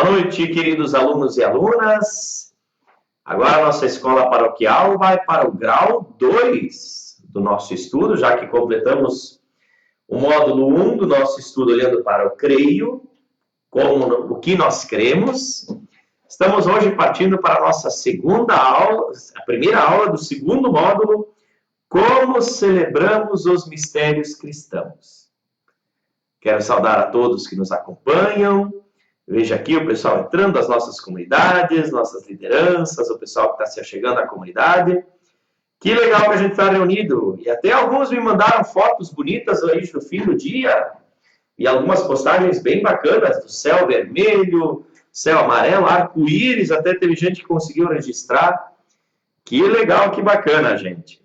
Boa noite, queridos alunos e alunas. Agora a nossa escola paroquial vai para o grau 2 do nosso estudo, já que completamos o módulo 1 do nosso estudo olhando para o creio, como o que nós cremos. Estamos hoje partindo para a nossa segunda aula, a primeira aula do segundo módulo, como celebramos os mistérios cristãos. Quero saudar a todos que nos acompanham. Veja aqui o pessoal entrando das nossas comunidades, nossas lideranças, o pessoal que está se achegando à comunidade. Que legal que a gente está reunido. E até alguns me mandaram fotos bonitas hoje no fim do dia. E algumas postagens bem bacanas do céu vermelho, céu amarelo, arco-íris. Até teve gente que conseguiu registrar. Que legal, que bacana, gente.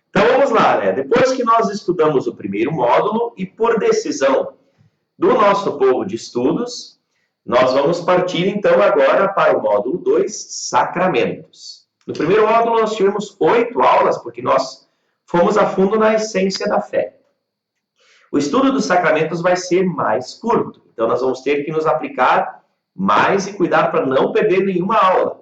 Então vamos lá, né? Depois que nós estudamos o primeiro módulo e por decisão do nosso povo de estudos, nós vamos partir, então, agora para o módulo 2, Sacramentos. No primeiro módulo, nós tivemos 8 aulas, porque nós fomos a fundo na essência da fé. O estudo dos sacramentos vai ser mais curto, então nós vamos ter que nos aplicar mais e cuidar para não perder nenhuma aula,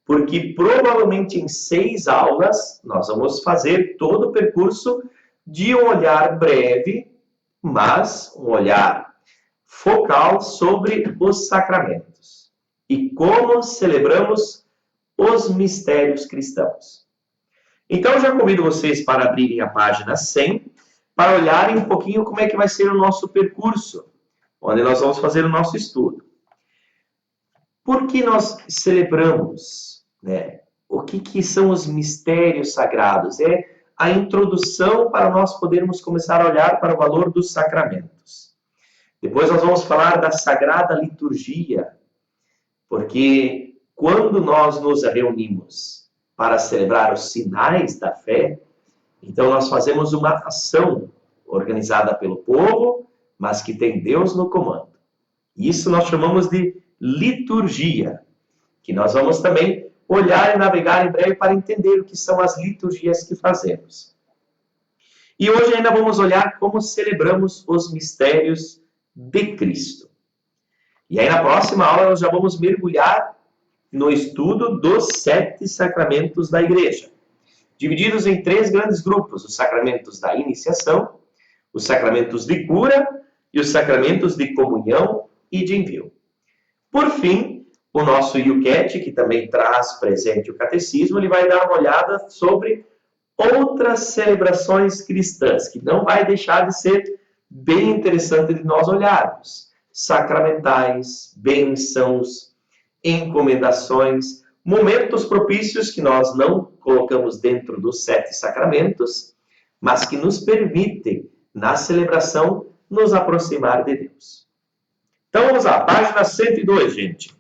porque provavelmente em 6 aulas nós vamos fazer todo o percurso de um olhar breve, mas um olhar focal sobre os sacramentos e como celebramos os mistérios cristãos. Então, já convido vocês para abrirem a página 100 para olharem um pouquinho como é que vai ser o nosso percurso, onde nós vamos fazer o nosso estudo. Por que nós celebramos, né? O que são os mistérios sagrados? É a introdução para nós podermos começar a olhar para o valor dos sacramentos. Depois nós vamos falar da Sagrada Liturgia, porque quando nós nos reunimos para celebrar os sinais da fé, então nós fazemos uma ação organizada pelo povo, mas que tem Deus no comando. Isso nós chamamos de liturgia, que nós vamos também olhar e navegar em breve para entender o que são as liturgias que fazemos. E hoje ainda vamos olhar como celebramos os mistérios de Cristo. E aí na próxima aula nós já vamos mergulhar no estudo dos 7 sacramentos da igreja, divididos em 3 grandes grupos: os sacramentos da iniciação, os sacramentos de cura e os sacramentos de comunhão e de envio. Por fim, o nosso Yucat, que também traz presente o catecismo, ele vai dar uma olhada sobre outras celebrações cristãs, que não vai deixar de ser bem interessante de nós olharmos. Sacramentais, bênçãos, encomendações, momentos propícios que nós não colocamos dentro dos 7 sacramentos, mas que nos permitem, na celebração, nos aproximar de Deus. Então vamos lá, página 102, gente.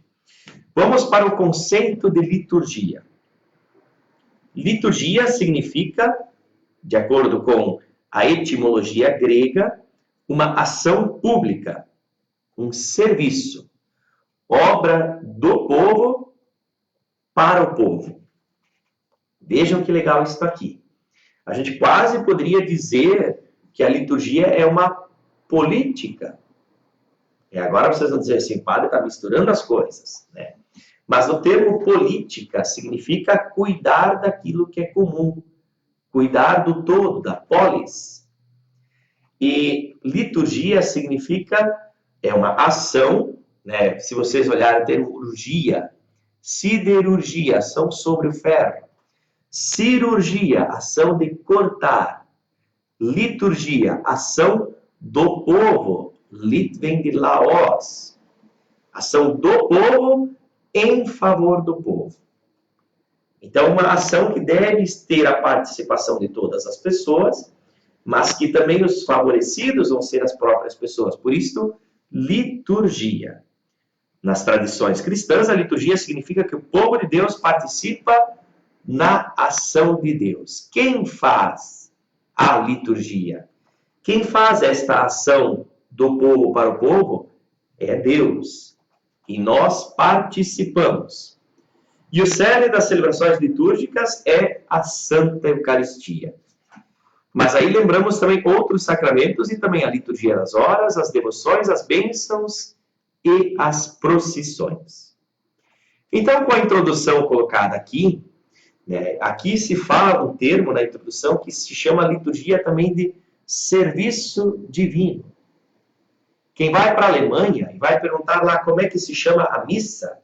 Vamos para o conceito de liturgia. Liturgia significa, de acordo com a etimologia grega, uma ação pública, um serviço, obra do povo para o povo. Vejam que legal isso aqui. A gente quase poderia dizer que a liturgia é uma política. E agora vocês vão dizer assim, padre, está misturando as coisas, né? Mas o termo política significa cuidar daquilo que é comum, cuidar do todo, da polis. E liturgia significa, é uma ação, né? Se vocês olharem o termo urgia, siderurgia, ação sobre o ferro. Cirurgia, ação de cortar. Liturgia, ação do povo. Lit vem de laos. Ação do povo em favor do povo. Então, uma ação que deve ter a participação de todas as pessoas, mas que também os favorecidos vão ser as próprias pessoas. Por isso, liturgia. Nas tradições cristãs, a liturgia significa que o povo de Deus participa na ação de Deus. Quem faz a liturgia? Quem faz esta ação do povo para o povo é Deus. E nós participamos. E o cerne das celebrações litúrgicas é a Santa Eucaristia. Mas aí lembramos também outros sacramentos e também a liturgia das horas, as devoções, as bênçãos e as procissões. Então, com a introdução colocada aqui, né, aqui se fala um termo na introdução que se chama liturgia também de serviço divino. Quem vai para a Alemanha e vai perguntar lá como é que se chama a missa,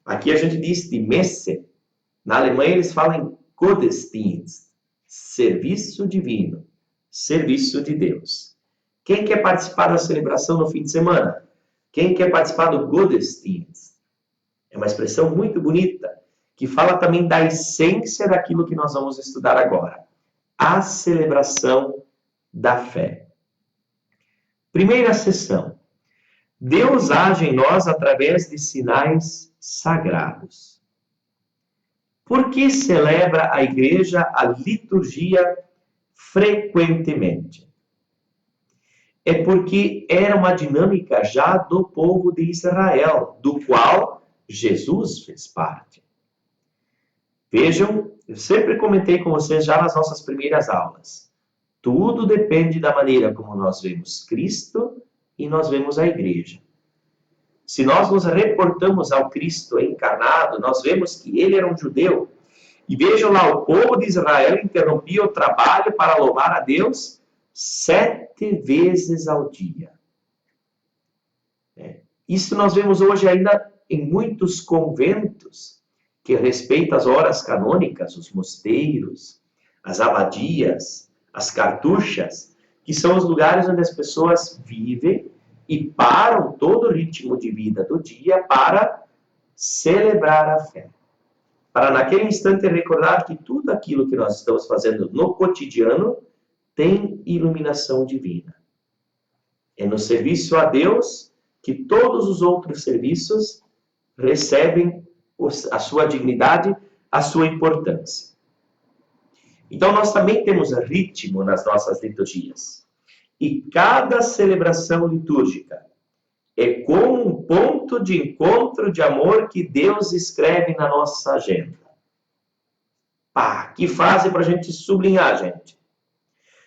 aqui a gente diz de Messe. Na Alemanha eles falam em Gottesdienst, serviço divino, serviço de Deus. Quem quer participar da celebração no fim de semana? Quem quer participar do Gottesdienst? É uma expressão muito bonita, que fala também da essência daquilo que nós vamos estudar agora. A celebração da fé. Primeira sessão. Deus age em nós através de sinais sagrados. Por que celebra a igreja a liturgia frequentemente? É porque era uma dinâmica já do povo de Israel, do qual Jesus fez parte. Vejam, eu sempre comentei com vocês já nas nossas primeiras aulas. Tudo depende da maneira como nós vemos Cristo e nós vemos a igreja. Se nós nos reportamos ao Cristo encarnado, nós vemos que ele era um judeu. E vejam lá, o povo de Israel interrompia o trabalho para louvar a Deus 7 vezes ao dia. Isso nós vemos hoje ainda em muitos conventos que respeitam as horas canônicas, os mosteiros, as abadias, as cartuchas, que são os lugares onde as pessoas vivem e param todo o ritmo de vida do dia para celebrar a fé. Para naquele instante recordar que tudo aquilo que nós estamos fazendo no cotidiano tem iluminação divina. É no serviço a Deus que todos os outros serviços recebem a sua dignidade, a sua importância. Então, nós também temos ritmo nas nossas liturgias. E cada celebração litúrgica é como um ponto de encontro de amor que Deus escreve na nossa agenda. Que frase para a gente sublinhar, gente.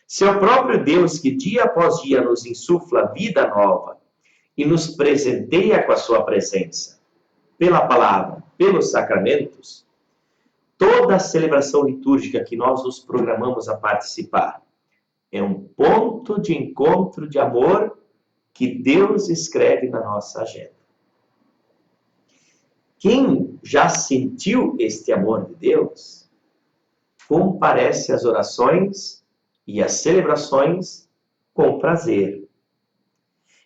Se é o próprio Deus que dia após dia nos insufla vida nova e nos presenteia com a sua presença, pela palavra, pelos sacramentos, toda a celebração litúrgica que nós nos programamos a participar é um ponto de encontro de amor que Deus escreve na nossa agenda. Quem já sentiu este amor de Deus, comparece às orações e às celebrações com prazer.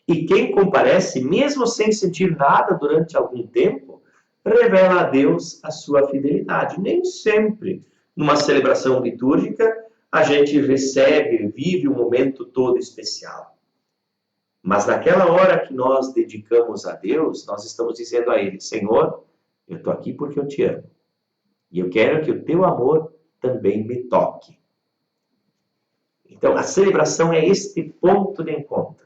E quem comparece, mesmo sem sentir nada durante algum tempo, revela a Deus a sua fidelidade. Nem sempre, numa celebração litúrgica, a gente recebe, vive um momento todo especial. Mas naquela hora que nós dedicamos a Deus, nós estamos dizendo a Ele, Senhor, eu estou aqui porque eu te amo. E eu quero que o teu amor também me toque. Então, a celebração é este ponto de encontro.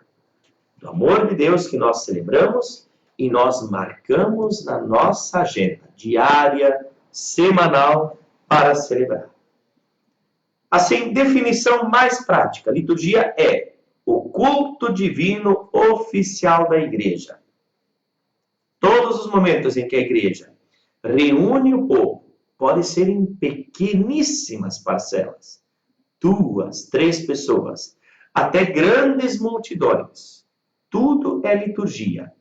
Do amor de Deus que nós celebramos e nós marcamos na nossa agenda diária, semanal, para celebrar. Assim, definição mais prática. Liturgia é o culto divino oficial da igreja. Todos os momentos em que a igreja reúne o povo, pode ser em pequeníssimas parcelas, 2, 3 pessoas, até grandes multidões. Tudo é liturgia,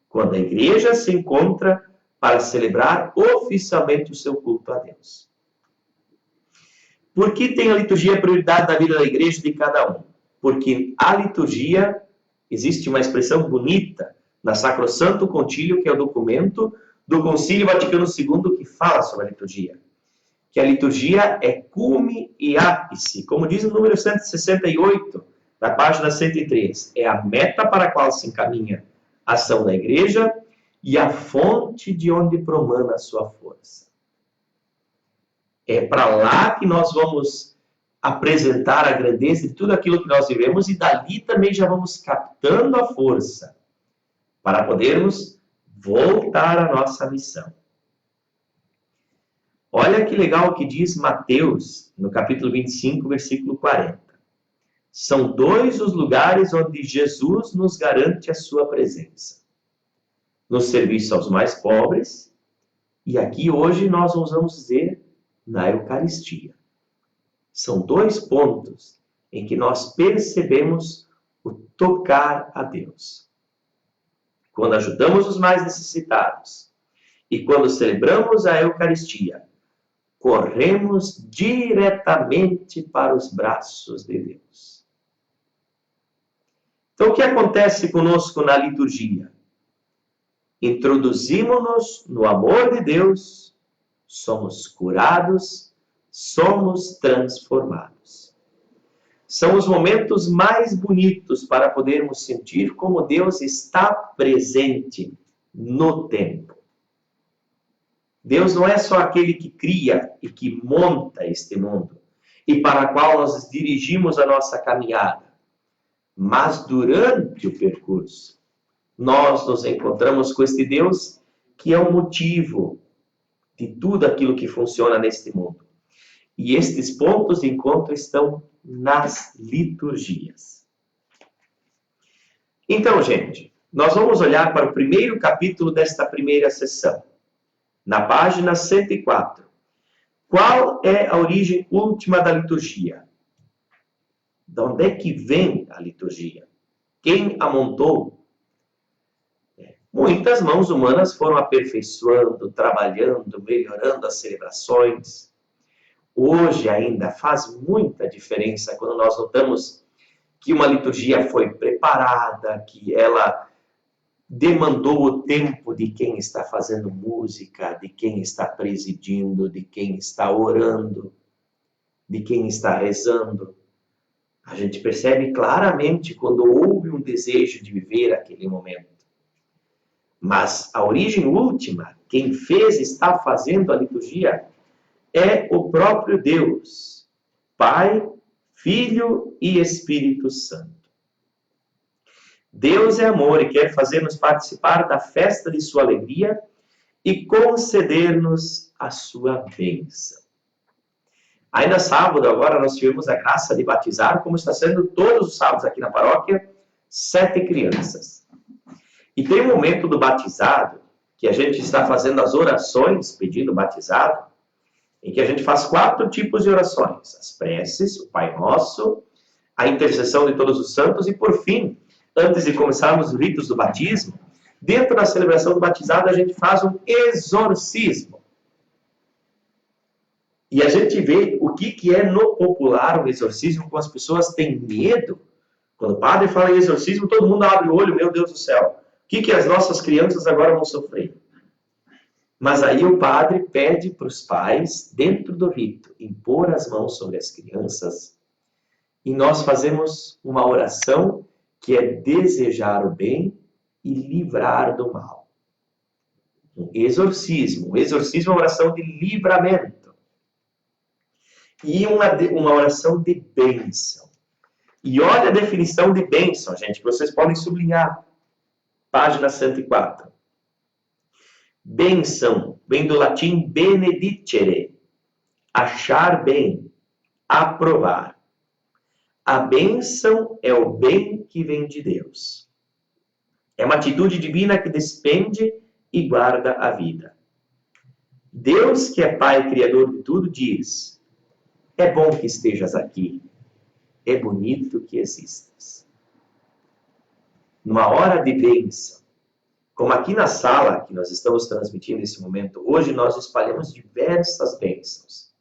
quando a igreja se encontra para celebrar oficialmente o seu culto a Deus. Por que tem a liturgia prioridade na vida da igreja de cada um? Porque a liturgia, existe uma expressão bonita na Sacrosanto Concílio, que é o documento do Concílio Vaticano II que fala sobre a liturgia. Que a liturgia é cume e ápice, como diz o número 168, da página 103. É a meta para a qual se encaminha a ação da igreja e a fonte de onde promana a sua força. É para lá que nós vamos apresentar a grandeza de tudo aquilo que nós vivemos e dali também já vamos captando a força para podermos voltar à nossa missão. Olha que legal o que diz Mateus, no capítulo 25, versículo 40. São 2 os lugares onde Jesus nos garante a sua presença. no serviço aos mais pobres, e aqui hoje nós ousamos dizer na Eucaristia. São dois pontos em que nós percebemos o tocar a Deus. Quando ajudamos os mais necessitados e quando celebramos a Eucaristia, corremos diretamente para os braços de Deus. Então, o que acontece conosco na liturgia? Introduzimos-nos no amor de Deus, somos curados, somos transformados. São os momentos mais bonitos para podermos sentir como Deus está presente no tempo. Deus não é só aquele que cria e que monta este mundo e para o qual nós dirigimos a nossa caminhada, mas durante o percurso, nós nos encontramos com este Deus que é o motivo de tudo aquilo que funciona neste mundo. E estes pontos de encontro estão nas liturgias. Então, gente, nós vamos olhar para o primeiro capítulo desta primeira sessão, na página 104. Qual é a origem última da liturgia? De onde é que vem a liturgia? Quem a montou? Muitas mãos humanas foram aperfeiçoando, trabalhando, melhorando as celebrações. Hoje ainda faz muita diferença quando nós notamos que uma liturgia foi preparada, que ela demandou o tempo de quem está fazendo música, de quem está presidindo, de quem está orando, de quem está rezando. A gente percebe claramente quando houve um desejo de viver aquele momento. Mas a origem última, quem fez, está fazendo a liturgia, é o próprio Deus, Pai, Filho e Espírito Santo. Deus é amor e quer fazer-nos participar da festa de sua alegria e conceder-nos a sua bênção. Ainda sábado, agora, nós tivemos a graça de batizar, como está sendo todos os sábados aqui na paróquia, 7 crianças. E tem um momento do batizado, que a gente está fazendo as orações, pedindo o batizado, em que a gente faz 4 tipos de orações. As preces, o Pai Nosso, a intercessão de todos os santos e, por fim, antes de começarmos os ritos do batismo, dentro da celebração do batizado, a gente faz um exorcismo. E a gente vê o que é no popular o exorcismo, como as pessoas têm medo. Quando o padre fala em exorcismo, todo mundo abre o olho, meu Deus do céu. O que as nossas crianças agora vão sofrer? Mas aí o padre pede para os pais, dentro do rito, impor as mãos sobre as crianças. E nós fazemos uma oração que é desejar o bem e livrar do mal. Um exorcismo. Um exorcismo é uma oração de livramento. E uma oração de bênção. E olha a definição de bênção, gente, que vocês podem sublinhar. Página 104. Bênção vem do latim benedicere, achar bem, aprovar. A bênção é o bem que vem de Deus. É uma atitude divina que despende e guarda a vida. Deus, que é Pai Criador de tudo, diz: é bom que estejas aqui, é bonito que existas. Numa hora de bênção, como aqui na sala que nós estamos transmitindo esse momento, hoje nós espalhamos diversas bênçãos.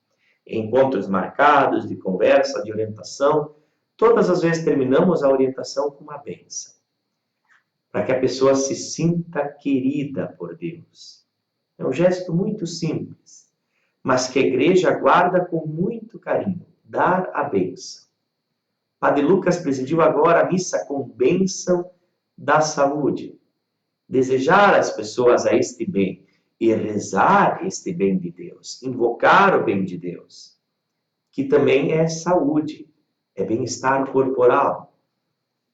Encontros marcados, de conversa, de orientação. Todas as vezes terminamos a orientação com uma bênção. Para que a pessoa se sinta querida por Deus. É um gesto muito simples, mas que a igreja guarda com muito carinho. Dar a bênção. Padre Lucas presidiu agora a missa com bênção da saúde. Desejar às pessoas a este bem e rezar este bem de Deus, invocar o bem de Deus, que também é saúde, é bem-estar corporal,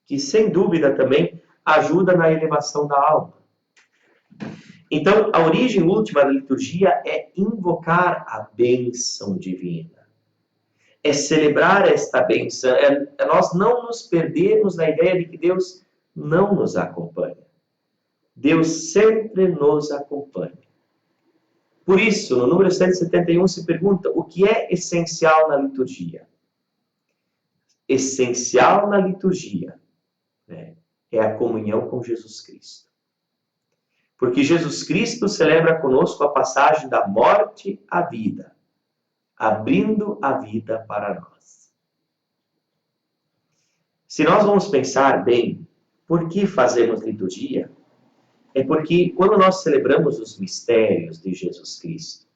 que sem dúvida também ajuda na elevação da alma. Então, a origem última da liturgia é invocar a bênção divina, é celebrar esta bênção, é nós não nos perdermos na ideia de que Deus não nos acompanha. Deus sempre nos acompanha. Por isso, no número 171 se pergunta o que é essencial na liturgia. Essencial na liturgia, né, é a comunhão com Jesus Cristo. Porque Jesus Cristo celebra conosco a passagem da morte à vida, abrindo a vida para nós. Se nós vamos pensar bem, por que fazemos liturgia? É porque quando nós celebramos os mistérios de Jesus Cristo,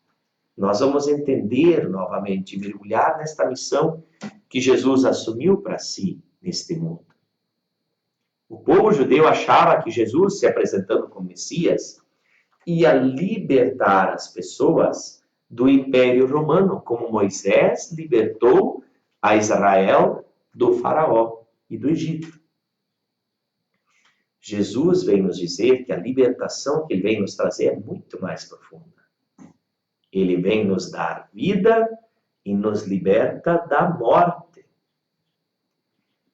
nós vamos entender novamente, mergulhar nesta missão que Jesus assumiu para si neste mundo. O povo judeu achava que Jesus, se apresentando como Messias, ia libertar as pessoas do Império Romano, como Moisés libertou a Israel do Faraó e do Egito. Jesus vem nos dizer que a libertação que ele vem nos trazer é muito mais profunda. Ele vem nos dar vida e nos liberta da morte.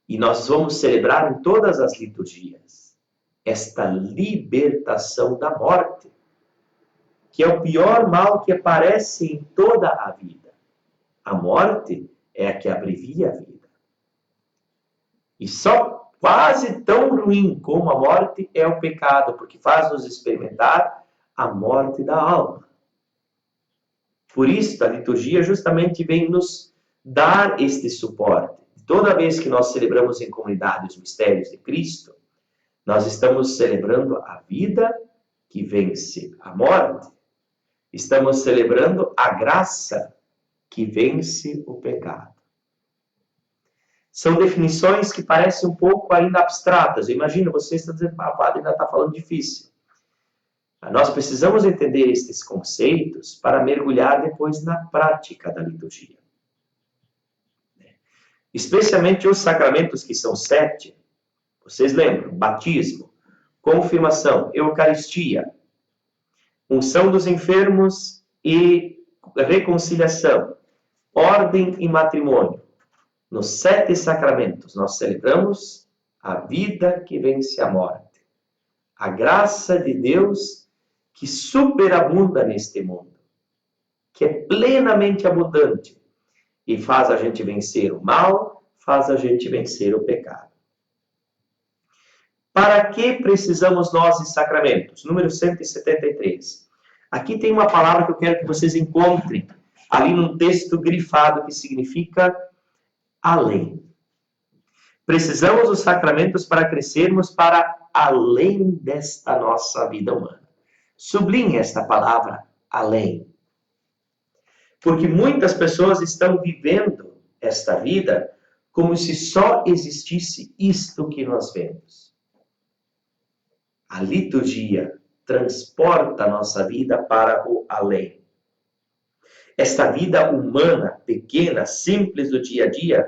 E nós vamos celebrar em todas as liturgias esta libertação da morte, que é o pior mal que aparece em toda a vida. A morte é a que abrevia a vida. E só quase tão ruim como a morte é o pecado, porque faz-nos experimentar a morte da alma. Por isso, a liturgia justamente vem nos dar este suporte. Toda vez que nós celebramos em comunidade os mistérios de Cristo, nós estamos celebrando a vida que vence a morte. Estamos celebrando a graça que vence o pecado. São definições que parecem um pouco ainda abstratas. Imagina, você está dizendo, padre, ainda está falando difícil. Nós precisamos entender estes conceitos para mergulhar depois na prática da liturgia. Especialmente os sacramentos que são 7. Vocês lembram? Batismo, confirmação, Eucaristia, unção dos enfermos e reconciliação, ordem e matrimônio. Nos 7 sacramentos nós celebramos a vida que vence a morte. A graça de Deus que superabunda neste mundo, que é plenamente abundante e faz a gente vencer o mal, faz a gente vencer o pecado. Para que precisamos nós de sacramentos? Número 173. Aqui tem uma palavra que eu quero que vocês encontrem ali num texto grifado que significa além. Precisamos dos sacramentos para crescermos para além desta nossa vida humana. Sublinhe esta palavra, além. Porque muitas pessoas estão vivendo esta vida como se só existisse isto que nós vemos. A liturgia transporta a nossa vida para o além. Esta vida humana, pequena, simples do dia a dia,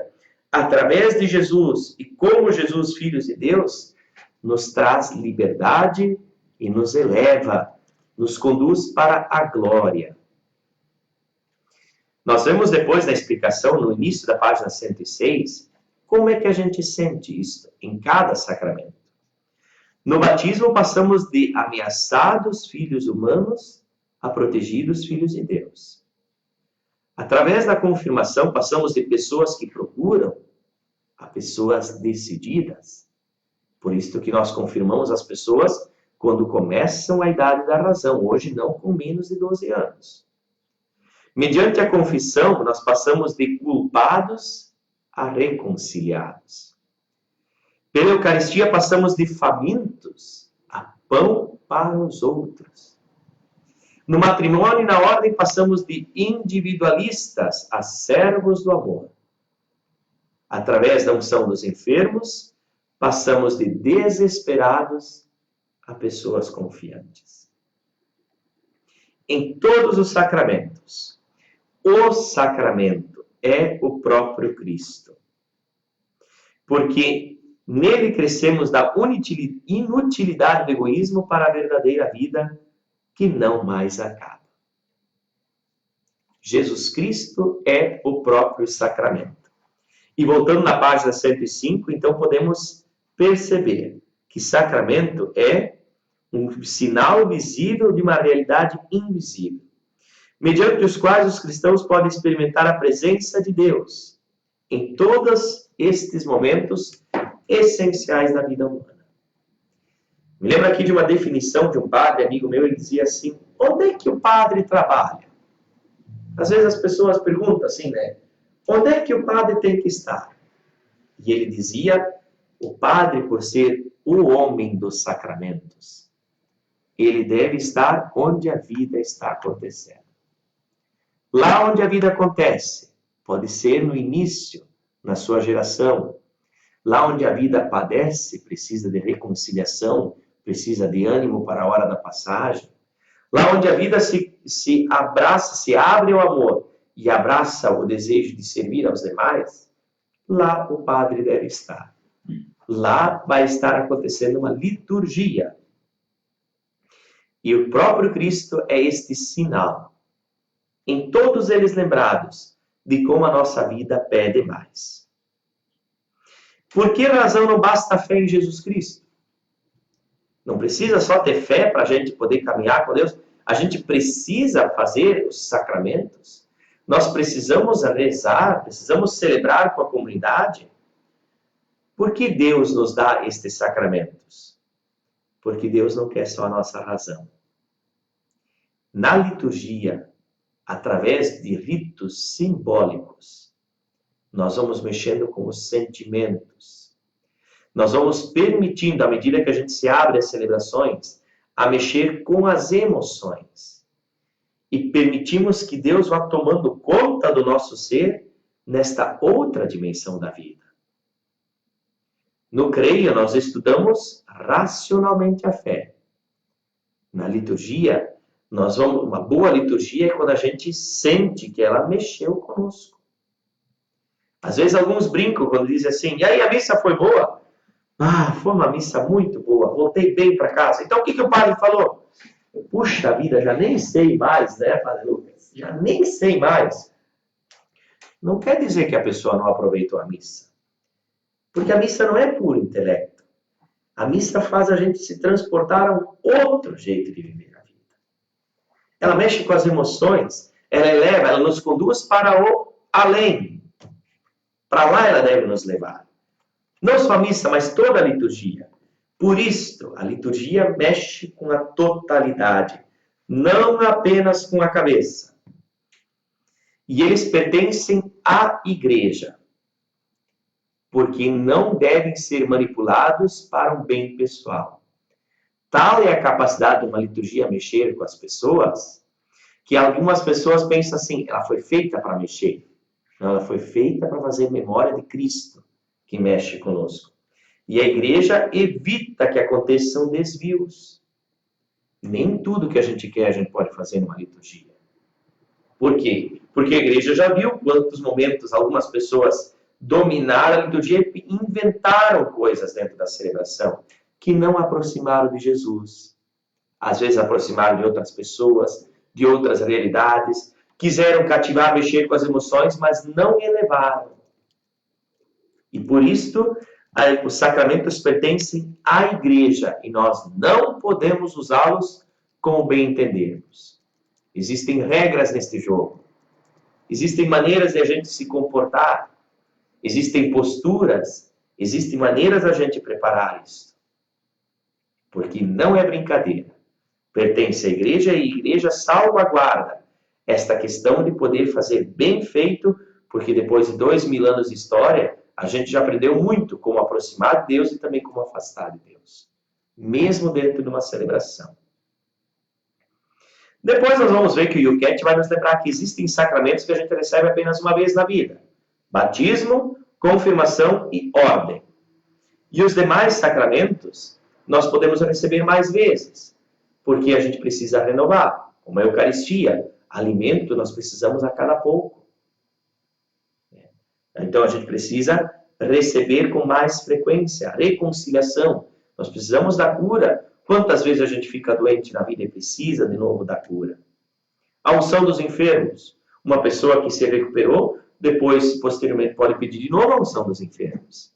através de Jesus e como Jesus, Filho de Deus, nos traz liberdade e nos eleva, nos conduz para a glória. Nós vemos depois da explicação, no início da página 106, como é que a gente sente isso em cada sacramento. No batismo, passamos de ameaçados filhos humanos a protegidos filhos de Deus. Através da confirmação, passamos de pessoas que procuram a pessoas decididas. Por isso que nós confirmamos as pessoas quando começam a idade da razão, hoje não com menos de 12 anos. Mediante a confissão, nós passamos de culpados a reconciliados. Pela Eucaristia, passamos de famintos a pão para os outros. No matrimônio e na ordem, passamos de individualistas a servos do amor. Através da unção dos enfermos, passamos de desesperados a pessoas confiantes. Em todos os sacramentos, o sacramento é o próprio Cristo. Porque nele crescemos da inutilidade do egoísmo para a verdadeira vida que não mais acaba. Jesus Cristo é o próprio sacramento. E voltando na página 105, então podemos perceber que sacramento é um sinal visível de uma realidade invisível, mediante os quais os cristãos podem experimentar a presença de Deus em todos estes momentos essenciais da vida humana. Me lembro aqui de uma definição de um padre, amigo meu, ele dizia assim: onde é que o padre trabalha? Às vezes as pessoas perguntam assim, né? Onde é que o padre tem que estar? E ele dizia: o padre, por ser o homem dos sacramentos, ele deve estar onde a vida está acontecendo. Lá onde a vida acontece, pode ser no início, na sua geração. Lá onde a vida padece, precisa de reconciliação, precisa de ânimo para a hora da passagem. Lá onde a vida se abraça, se abre ao amor e abraça o desejo de servir aos demais, lá o padre deve estar. Lá vai estar acontecendo uma liturgia. E o próprio Cristo é este sinal, em todos eles lembrados de como a nossa vida pede mais. Por que razão não basta a fé em Jesus Cristo? Não precisa só ter fé para a gente poder caminhar com Deus. A gente precisa fazer os sacramentos. Nós precisamos rezar, precisamos celebrar com a comunidade. Por que Deus nos dá estes sacramentos? Porque Deus não quer só a nossa razão. Na liturgia, através de ritos simbólicos, nós vamos mexendo com os sentimentos. Nós vamos permitindo, à medida que a gente se abre às celebrações, a mexer com as emoções. E permitimos que Deus vá tomando conta do nosso ser nesta outra dimensão da vida. No Creio, nós estudamos racionalmente a fé. Na liturgia, uma boa liturgia é quando a gente sente que ela mexeu conosco. Às vezes alguns brincam quando dizem assim: e aí, a missa foi boa? Ah, foi uma missa muito boa, voltei bem para casa. Então o que o padre falou? Puxa vida, já nem sei mais, né, Padre Lucas? Já nem sei mais. Não quer dizer que a pessoa não aproveitou a missa. Porque a missa não é puro intelecto. A missa faz a gente se transportar a um outro jeito de viver a vida. Ela mexe com as emoções, ela eleva, ela nos conduz para o além. Para lá ela deve nos levar. Não só a missa, mas toda a liturgia. Por isto, a liturgia mexe com a totalidade, não apenas com a cabeça. E eles pertencem à igreja, porque não devem ser manipulados para um bem pessoal. Tal é a capacidade de uma liturgia mexer com as pessoas, que algumas pessoas pensam assim: ela foi feita para mexer. Não, ela foi feita para fazer memória de Cristo, que mexe conosco. E a igreja evita que aconteçam desvios. Nem tudo que a gente quer a gente pode fazer numa liturgia. Por quê? Porque a igreja já viu quantos momentos algumas pessoas dominaram a liturgia e inventaram coisas dentro da celebração que não aproximaram de Jesus. Às vezes aproximaram de outras pessoas, de outras realidades, quiseram cativar, mexer com as emoções, mas não elevaram. E por isto, os sacramentos pertencem à igreja e nós não podemos usá-los como bem entendermos. Existem regras neste jogo. Existem maneiras de a gente se comportar. Existem posturas. Existem maneiras de a gente preparar isso. Porque não é brincadeira. Pertence à igreja e a igreja salvaguarda esta questão de poder fazer bem feito, porque depois de 2000 anos de história, a gente já aprendeu muito como aproximar de Deus e também como afastar de Deus. Mesmo dentro de uma celebração. Depois nós vamos ver que o Yucat vai nos lembrar que existem sacramentos que a gente recebe apenas uma vez na vida. Batismo, confirmação e ordem. E os demais sacramentos nós podemos receber mais vezes, porque a gente precisa renovar. Como a Eucaristia, alimento nós precisamos a cada pouco. Então a gente precisa receber com mais frequência. A reconciliação. Nós precisamos da cura. Quantas vezes a gente fica doente na vida e precisa de novo da cura? A unção dos enfermos. Uma pessoa que se recuperou, depois, posteriormente, pode pedir de novo a unção dos enfermos.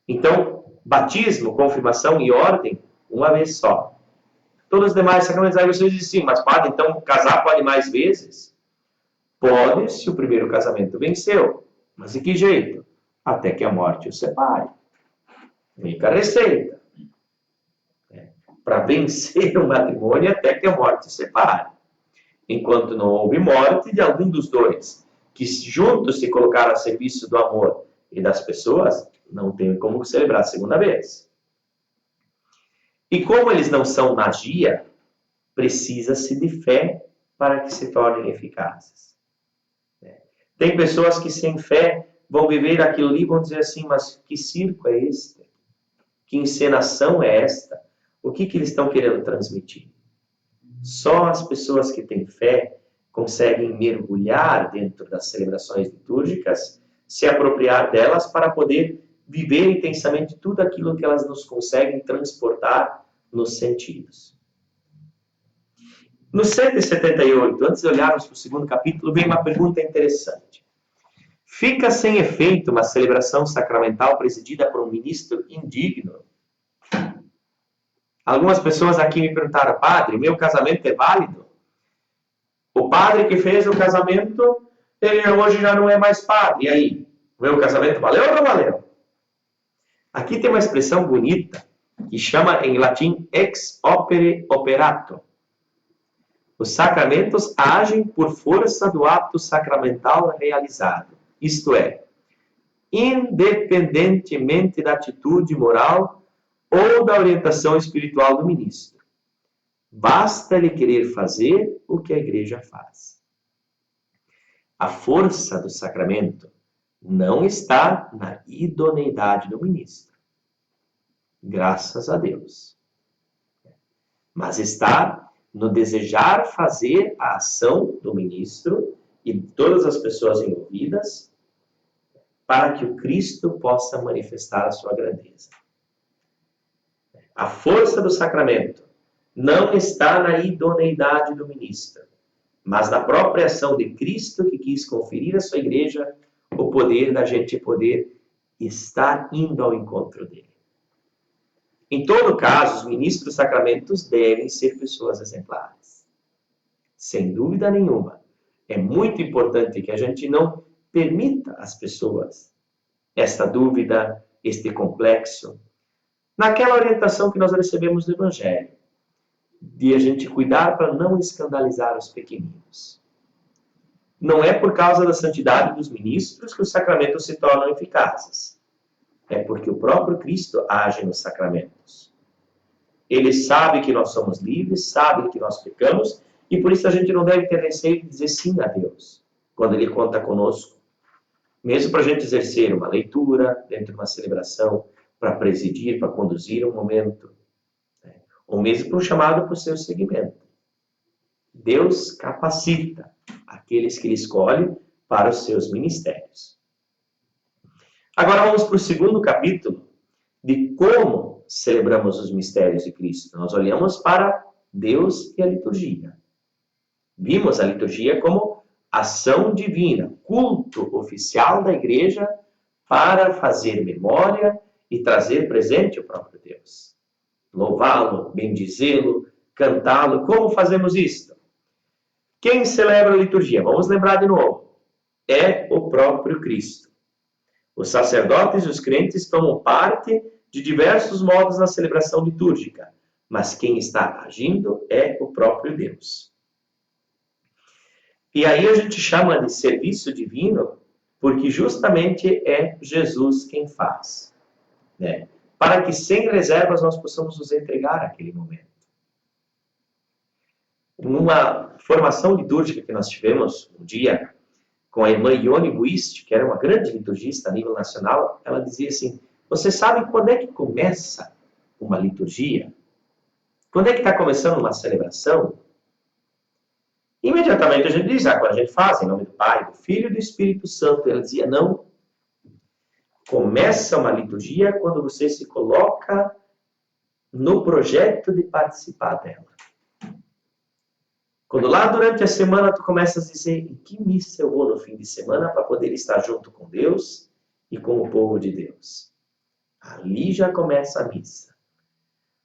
Então, batismo, confirmação e ordem, uma vez só. Todos os demais sacramentos, aí vocês dizem sim, mas padre, então casar pode mais vezes? Pode, se o primeiro casamento venceu. Mas de que jeito? Até que a morte o separe. Fica a receita. Para vencer o matrimônio até que a morte o separe. Enquanto não houve morte de algum dos dois, que juntos se colocaram a serviço do amor e das pessoas, não tem como celebrar a segunda vez. E como eles não são magia, precisa-se de fé para que se tornem eficazes. Tem pessoas que sem fé vão viver aquilo ali e vão dizer assim, mas que circo é este? Que encenação é esta? O que eles estão querendo transmitir? Só as pessoas que têm fé conseguem mergulhar dentro das celebrações litúrgicas, se apropriar delas para poder viver intensamente tudo aquilo que elas nos conseguem transportar nos sentidos. No 178, antes de olharmos para o segundo capítulo, vem uma pergunta interessante. Fica sem efeito uma celebração sacramental presidida por um ministro indigno? Algumas pessoas aqui me perguntaram, padre, meu casamento é válido? O padre que fez o casamento, ele hoje já não é mais padre. E aí, o meu casamento valeu ou não valeu? Aqui tem uma expressão bonita, que chama em latim ex opere operato. Os sacramentos agem por força do ato sacramental realizado. Isto é, independentemente da atitude moral ou da orientação espiritual do ministro. Basta-lhe querer fazer o que a igreja faz. A força do sacramento não está na idoneidade do ministro. Graças a Deus. Mas está no desejar fazer a ação do ministro e de todas as pessoas envolvidas para que o Cristo possa manifestar a sua grandeza. A força do sacramento não está na idoneidade do ministro, mas na própria ação de Cristo que quis conferir à sua igreja o poder da gente poder estar indo ao encontro dele. Em todo caso, os ministros dos sacramentos devem ser pessoas exemplares. Sem dúvida nenhuma. É muito importante que a gente não permita às pessoas esta dúvida, este complexo, naquela orientação que nós recebemos do Evangelho, de a gente cuidar para não escandalizar os pequeninos. Não é por causa da santidade dos ministros que os sacramentos se tornam eficazes. É porque o próprio Cristo age nos sacramentos. Ele sabe que nós somos livres, sabe que nós pecamos, e por isso a gente não deve ter receio de dizer sim a Deus, quando Ele conta conosco. Mesmo para a gente exercer uma leitura dentro de uma celebração, para presidir, para conduzir um momento, ou mesmo para um chamado para o seu seguimento. Deus capacita aqueles que Ele escolhe para os seus ministérios. Agora vamos para o segundo capítulo de como celebramos os mistérios de Cristo. Nós olhamos para Deus e a liturgia. Vimos a liturgia como ação divina, culto oficial da igreja para fazer memória e trazer presente o próprio Deus. Louvá-lo, bendizê-lo, cantá-lo. Como fazemos isto? Quem celebra a liturgia? Vamos lembrar de novo. É o próprio Cristo. Os sacerdotes e os crentes tomam parte de diversos modos na celebração litúrgica, mas quem está agindo é o próprio Deus. E aí a gente chama de serviço divino, porque justamente é Jesus quem faz, né? Para que sem reservas nós possamos nos entregar àquele momento. Numa formação litúrgica que nós tivemos um dia, com a irmã Ione Buist, que era uma grande liturgista a nível nacional, ela dizia assim, você sabe quando é que começa uma liturgia? Quando é que está começando uma celebração? Imediatamente a gente diz, quando a gente faz, em nome do Pai, do Filho e do Espírito Santo. Ela dizia, não. Começa uma liturgia quando você se coloca no projeto de participar dela. Quando lá durante a semana tu começas a dizer em que missa eu vou no fim de semana para poder estar junto com Deus e com o povo de Deus. Ali já começa a missa.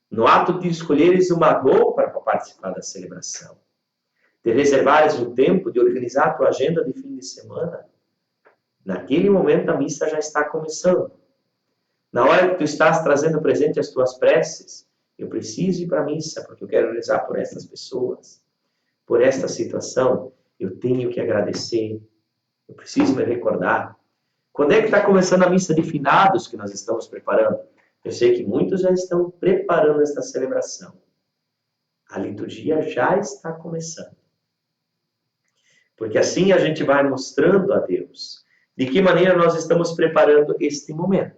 no ato de escolheres uma roupa para participar da celebração, de reservares um tempo, de organizar a tua agenda de fim de semana, naquele momento a missa já está começando. Na hora que tu estás trazendo presente as tuas preces, eu preciso ir para a missa porque eu quero rezar por estas pessoas, por esta situação, eu tenho que agradecer, eu preciso me recordar. Quando é que está começando a missa de finados que nós estamos preparando? Eu sei que muitos já estão preparando esta celebração. A liturgia já está começando. Porque assim a gente vai mostrando a Deus de que maneira nós estamos preparando este momento.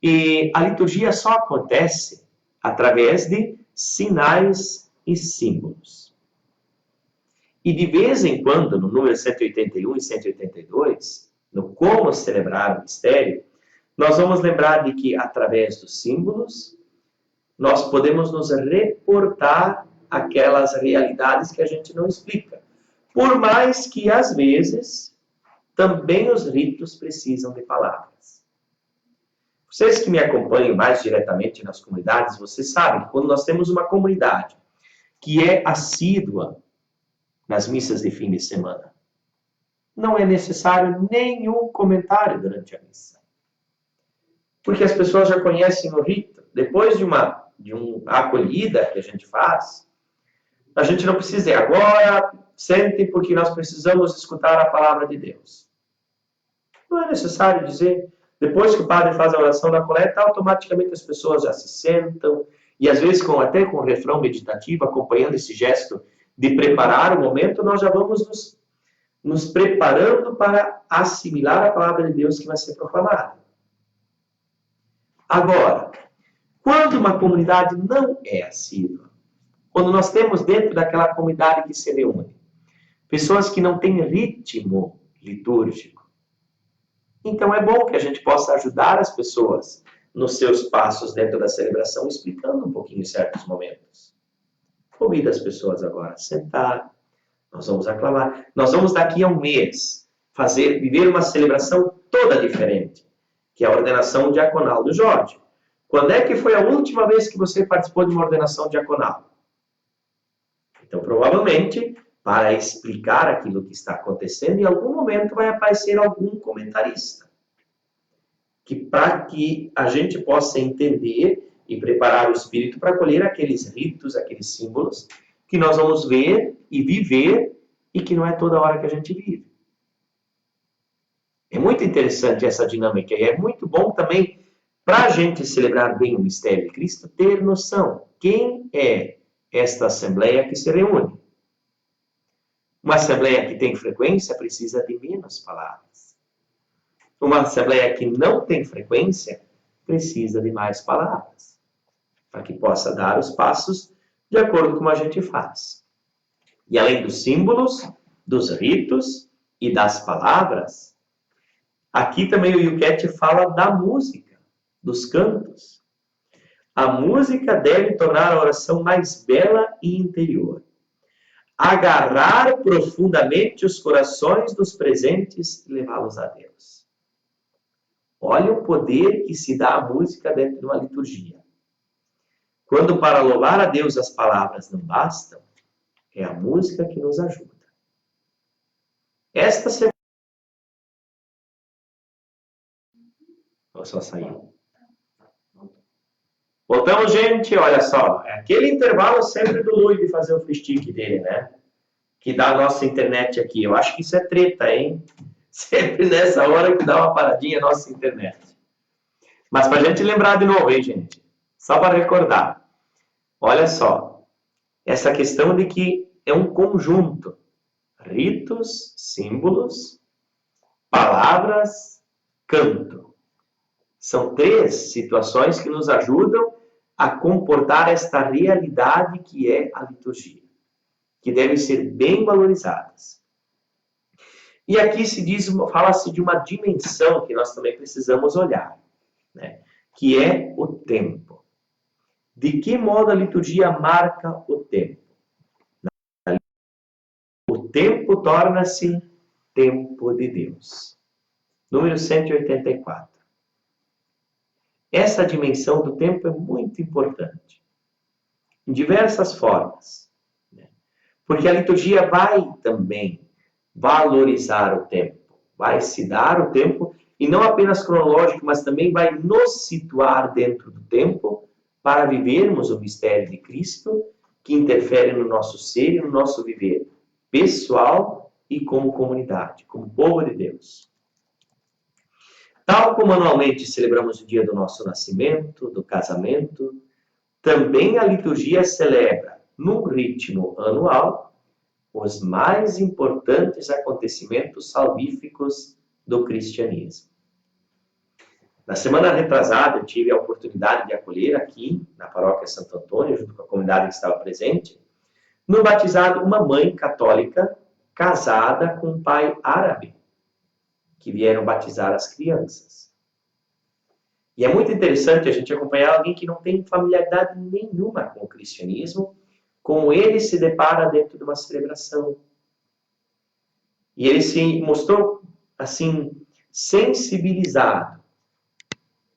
E a liturgia só acontece através de sinais e símbolos. E de vez em quando, no número 181 e 182, no como celebrar o mistério, nós vamos lembrar de que através dos símbolos, nós podemos nos reportar aquelas realidades que a gente não explica. Por mais que, às vezes, também os ritos precisam de palavras. Vocês que me acompanham mais diretamente nas comunidades, vocês sabem que quando nós temos uma comunidade que é assídua nas missas de fim de semana, não é necessário nenhum comentário durante a missa. Porque as pessoas já conhecem o rito. Depois de uma acolhida que a gente faz, a gente não precisa dizer, agora sentem porque nós precisamos escutar a palavra de Deus. Não é necessário dizer. Depois que o padre faz a oração da coleta, automaticamente as pessoas já se sentam, e às vezes até com o refrão meditativo, acompanhando esse gesto de preparar o momento, nós já vamos nos preparando para assimilar a palavra de Deus que vai ser proclamada. Agora, quando uma comunidade não é assídua, quando nós temos dentro daquela comunidade que se reúne, pessoas que não têm ritmo litúrgico, então é bom que a gente possa ajudar as pessoas nos seus passos dentro da celebração, explicando um pouquinho certos momentos. Convido as pessoas agora a sentar, nós vamos aclamar. Nós vamos daqui a um mês viver uma celebração toda diferente, que é a ordenação diaconal do Jorge. Quando é que foi a última vez que você participou de uma ordenação diaconal? Então, provavelmente, para explicar aquilo que está acontecendo, em algum momento vai aparecer algum comentarista. Para que a gente possa entender e preparar o espírito para acolher aqueles ritos, aqueles símbolos, que nós vamos ver e viver, e que não é toda hora que a gente vive. É muito interessante essa dinâmica, e é muito bom também, para a gente celebrar bem o mistério de Cristo, ter noção quem é esta assembleia que se reúne. Uma assembleia que tem frequência precisa de menos palavras. Uma assembleia que não tem frequência precisa de mais palavras, para que possa dar os passos de acordo com como a gente faz. E além dos símbolos, dos ritos e das palavras, aqui também o Yucat fala da música, dos cantos. A música deve tornar a oração mais bela e interior. Agarrar profundamente os corações dos presentes e levá-los a Deus. Olha o poder que se dá à música dentro de uma liturgia. Quando para louvar a Deus as palavras não bastam, é a música que nos ajuda. Esta semana... Ou só saiu. Voltamos, gente, olha só. É aquele intervalo sempre do Lui de fazer o free stick dele, né? Que dá a nossa internet aqui. Eu acho que isso é treta, hein? Sempre nessa hora que dá uma paradinha a nossa internet. Mas para a gente lembrar de novo, hein, gente? Só para recordar. Olha só. Essa questão de que é um conjunto. Ritos, símbolos, palavras, canto. São 3 situações que nos ajudam a comportar esta realidade que é a liturgia, que devem ser bem valorizadas. E aqui fala-se de uma dimensão que nós também precisamos olhar, né? Que é o tempo. De que modo a liturgia marca o tempo? O tempo torna-se tempo de Deus. Número 184. essa dimensão do tempo é muito importante, em diversas formas. Porque a liturgia vai também valorizar o tempo, vai se dar o tempo, e não apenas cronológico, mas também vai nos situar dentro do tempo para vivermos o mistério de Cristo, que interfere no nosso ser e no nosso viver pessoal e como comunidade, como povo de Deus. Tal como anualmente celebramos o dia do nosso nascimento, do casamento, também a liturgia celebra, num ritmo anual, os mais importantes acontecimentos salvíficos do cristianismo. Na semana retrasada, eu tive a oportunidade de acolher aqui, na paróquia Santo Antônio, junto com a comunidade que estava presente, no batizado uma mãe católica casada com um pai árabe, que vieram batizar as crianças. E é muito interessante a gente acompanhar alguém que não tem familiaridade nenhuma com o cristianismo, como ele se depara dentro de uma celebração. E ele se mostrou, assim, sensibilizado.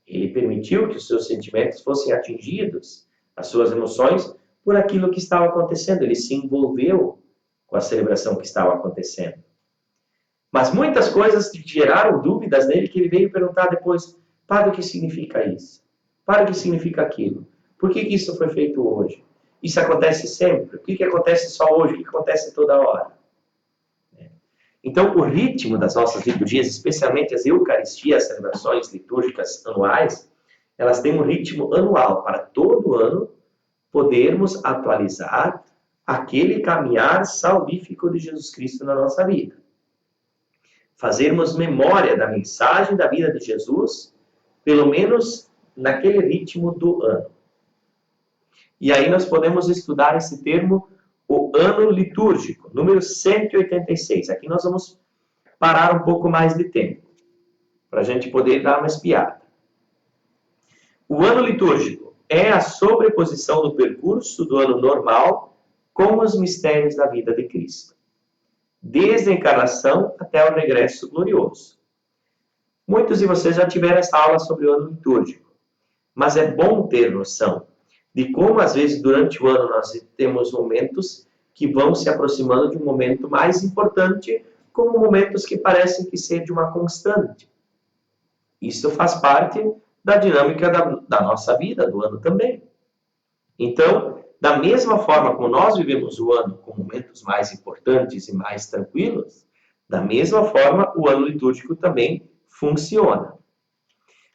Ele permitiu que os seus sentimentos fossem atingidos, as suas emoções, por aquilo que estava acontecendo. Ele se envolveu com a celebração que estava acontecendo. Mas muitas coisas geraram dúvidas nele, que ele veio perguntar depois: Padre, o que significa isso? Padre, o que significa aquilo? Por que isso foi feito hoje? Isso acontece sempre? O que acontece só hoje? O que acontece toda hora? Então, o ritmo das nossas liturgias, especialmente as Eucaristias, as celebrações litúrgicas anuais, elas têm um ritmo anual para todo ano podermos atualizar aquele caminhar salvífico de Jesus Cristo na nossa vida. Fazermos memória da mensagem da vida de Jesus, pelo menos naquele ritmo do ano. E aí nós podemos estudar esse termo, o ano litúrgico, número 186. Aqui nós vamos parar um pouco mais de tempo, para a gente poder dar uma espiada. O ano litúrgico é a sobreposição do percurso do ano normal com os mistérios da vida de Cristo, desde a encarnação até o regresso glorioso. Muitos de vocês já tiveram essa aula sobre o ano litúrgico, mas é bom ter noção de como, às vezes, durante o ano nós temos momentos que vão se aproximando de um momento mais importante, como momentos que parecem que ser de uma constante. Isso faz parte da dinâmica da nossa vida, do ano também. Então, da mesma forma como nós vivemos o ano com momentos mais importantes e mais tranquilos, da mesma forma o ano litúrgico também funciona.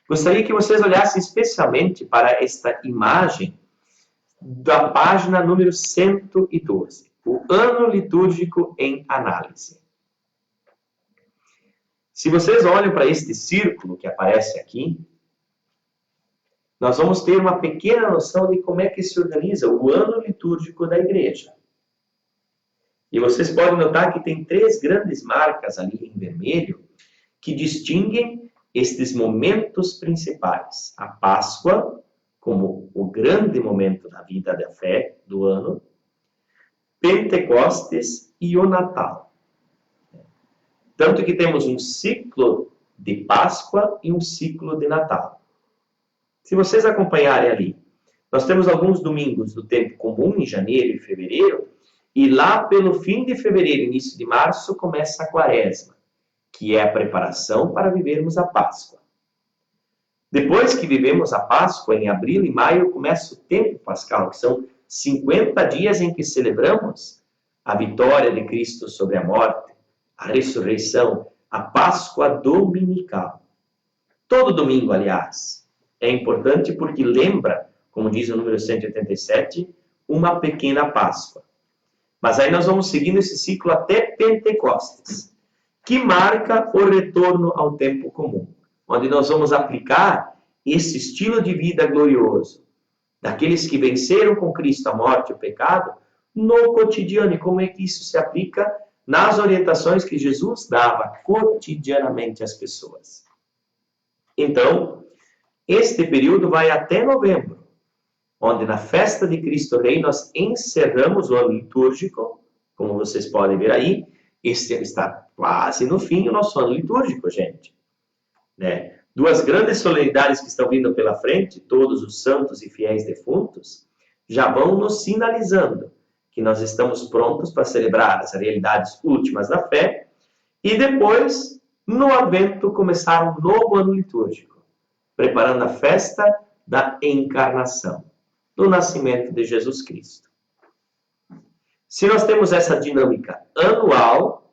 Gostaria que vocês olhassem especialmente para esta imagem da página número 112, o ano litúrgico em análise. Se vocês olham para este círculo que aparece aqui, nós vamos ter uma pequena noção de como é que se organiza o ano litúrgico da igreja. E vocês podem notar que tem 3 grandes marcas ali em vermelho que distinguem estes momentos principais. A Páscoa, como o grande momento da vida da fé do ano, Pentecostes e o Natal. Tanto que temos um ciclo de Páscoa e um ciclo de Natal. Se vocês acompanharem ali, nós temos alguns domingos do tempo comum, em janeiro e fevereiro, e lá pelo fim de fevereiro, início de março, começa a Quaresma, que é a preparação para vivermos a Páscoa. Depois que vivemos a Páscoa, em abril e maio, começa o tempo pascal, que são 50 dias em que celebramos a vitória de Cristo sobre a morte, a ressurreição, a Páscoa dominical. Todo domingo, aliás, é importante porque lembra, como diz o número 187, uma pequena Páscoa. Mas aí nós vamos seguindo esse ciclo até Pentecostes, que marca o retorno ao tempo comum, onde nós vamos aplicar esse estilo de vida glorioso daqueles que venceram com Cristo a morte e o pecado no cotidiano. E como é que isso se aplica nas orientações que Jesus dava cotidianamente às pessoas. Então, este período vai até novembro, onde na festa de Cristo Rei nós encerramos o ano litúrgico, como vocês podem ver aí. Este está quase no fim o nosso ano litúrgico, gente. Duas grandes solenidades que estão vindo pela frente, todos os santos e fiéis defuntos, já vão nos sinalizando que nós estamos prontos para celebrar as realidades últimas da fé e depois, no Advento, começar um novo ano litúrgico, preparando a festa da encarnação, do nascimento de Jesus Cristo. Se nós temos essa dinâmica anual,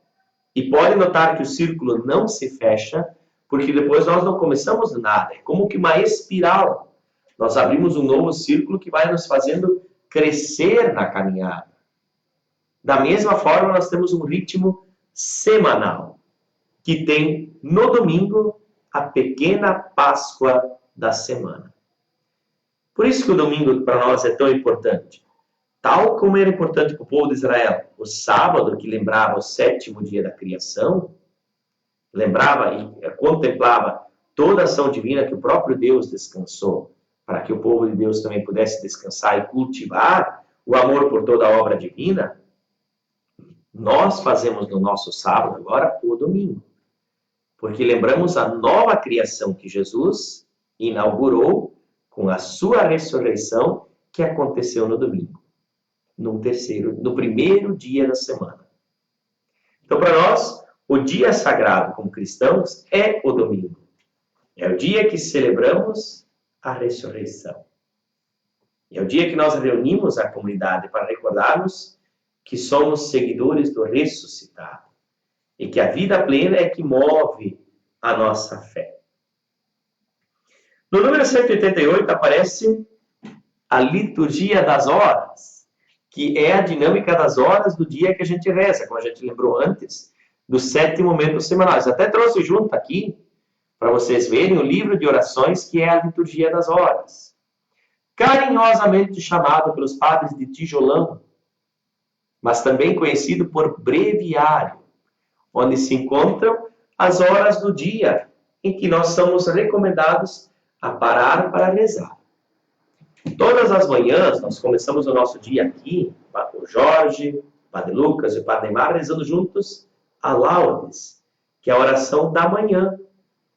e pode notar que o círculo não se fecha, porque depois nós não começamos nada, é como que uma espiral. Nós abrimos um novo círculo que vai nos fazendo crescer na caminhada. Da mesma forma, nós temos um ritmo semanal, que tem no domingo a pequena Páscoa da semana. Por isso que o domingo para nós é tão importante. Tal como era importante para o povo de Israel, o sábado, que lembrava o 7º dia da criação, lembrava e contemplava toda a ação divina que o próprio Deus descansou, para que o povo de Deus também pudesse descansar e cultivar o amor por toda a obra divina, nós fazemos no nosso sábado agora o domingo. Porque lembramos a nova criação que Jesus inaugurou com a sua ressurreição que aconteceu no domingo, no primeiro dia da semana. Então, para nós, o dia sagrado como cristãos é o domingo. É o dia que celebramos a ressurreição. É o dia que nós reunimos a comunidade para recordarmos que somos seguidores do ressuscitado e que a vida plena é que move a nossa fé. No número 188 aparece a liturgia das horas, que é a dinâmica das horas do dia que a gente reza, como a gente lembrou antes, dos 7 momentos semanais. Até trouxe junto aqui, para vocês verem, o livro de orações, que é a liturgia das horas. Carinhosamente chamado pelos padres de tijolão, mas também conhecido por breviário, onde se encontram as horas do dia em que nós somos recomendados a parar para rezar. Todas as manhãs, nós começamos o nosso dia aqui, o Jorge, o Padre Lucas e o Padre Neymar, rezando juntos a Laudes, que é a oração da manhã,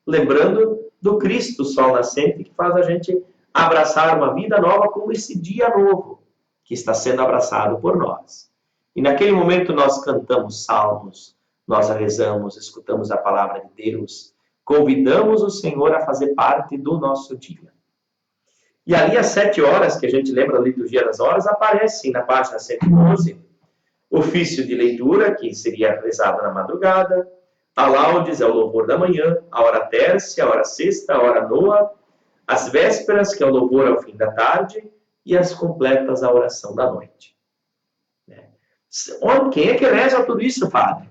lembrando do Cristo Sol Nascente, que faz a gente abraçar uma vida nova como esse dia novo, que está sendo abraçado por nós. E naquele momento nós cantamos salmos, nós rezamos, escutamos a palavra de Deus, convidamos o Senhor a fazer parte do nosso dia. E ali às 7 horas, que a gente lembra da liturgia das horas, aparece na página 111, ofício de leitura, que seria rezado na madrugada, a laudes é o louvor da manhã, a hora tércia, a hora sexta, a hora noa, as vésperas, que é o louvor ao fim da tarde, e as completas, a oração da noite. Quem é que reza tudo isso, padre?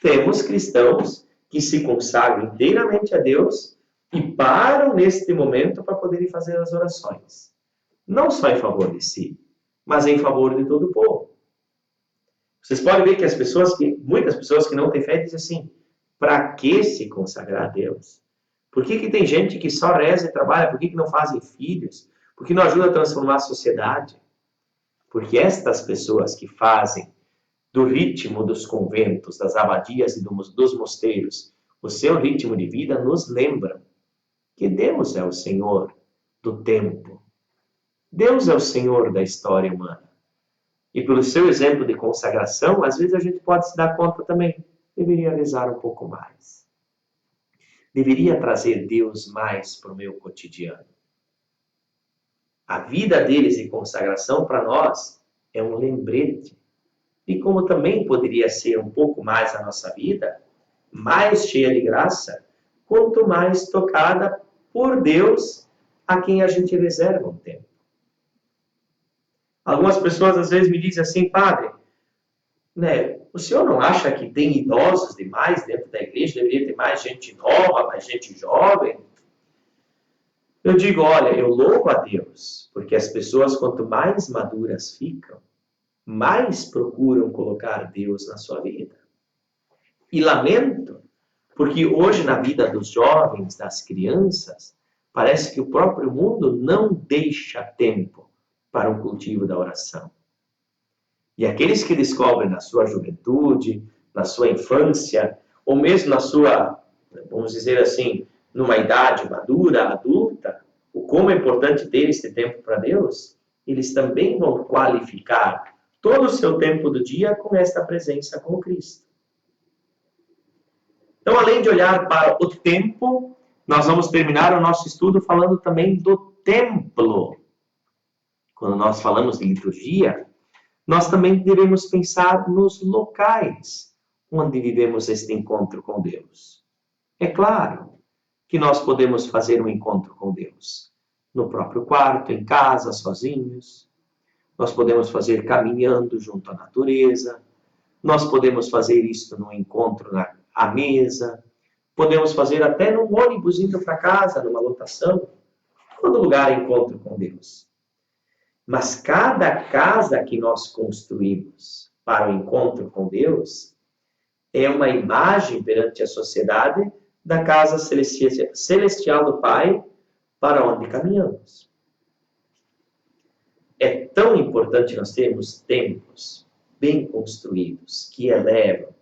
Temos cristãos que se consagram inteiramente a Deus e param neste momento para poderem fazer as orações. Não só em favor de si, mas em favor de todo o povo. Vocês podem ver que muitas pessoas que não têm fé dizem assim, para que se consagrar a Deus? Por que tem gente que só reza e trabalha? Por que não fazem filhos? Por que não ajuda a transformar a sociedade? Porque estas pessoas que fazem do ritmo dos conventos, das abadias e dos mosteiros, o seu ritmo de vida, nos lembram que Deus é o Senhor do tempo. Deus é o Senhor da história humana. E pelo seu exemplo de consagração, às vezes a gente pode se dar conta também, deveria rezar um pouco mais. Deveria trazer Deus mais para o meu cotidiano. A vida deles de consagração para nós é um lembrete. E como também poderia ser um pouco mais a nossa vida, mais cheia de graça, quanto mais tocada por Deus a quem a gente reserva um tempo. Algumas pessoas às vezes me dizem assim, padre, o senhor não acha que tem idosos demais dentro da igreja? Deveria ter mais gente nova, mais gente jovem? Eu digo, olha, eu louvo a Deus, porque as pessoas, quanto mais maduras ficam, mais procuram colocar Deus na sua vida. E lamento, porque hoje na vida dos jovens, das crianças, parece que o próprio mundo não deixa tempo para o cultivo da oração. E aqueles que descobrem na sua juventude, na sua infância, ou mesmo na sua, vamos dizer assim, numa idade madura, adulta, o como é importante ter este tempo para Deus, eles também vão qualificar todo o seu tempo do dia com esta presença com Cristo. Então, além de olhar para o tempo, nós vamos terminar o nosso estudo falando também do templo. Quando nós falamos de liturgia, nós também devemos pensar nos locais onde vivemos este encontro com Deus. É claro que nós podemos fazer um encontro com Deus no próprio quarto, em casa, sozinhos. Nós podemos fazer caminhando junto à natureza. Nós podemos fazer isso num encontro à mesa. Podemos fazer até num ônibus indo para casa, numa lotação. Todo lugar é encontro com Deus. Mas cada casa que nós construímos para o encontro com Deus é uma imagem perante a sociedade da casa celestial do Pai para onde caminhamos. É tão importante nós termos templos bem construídos, que elevam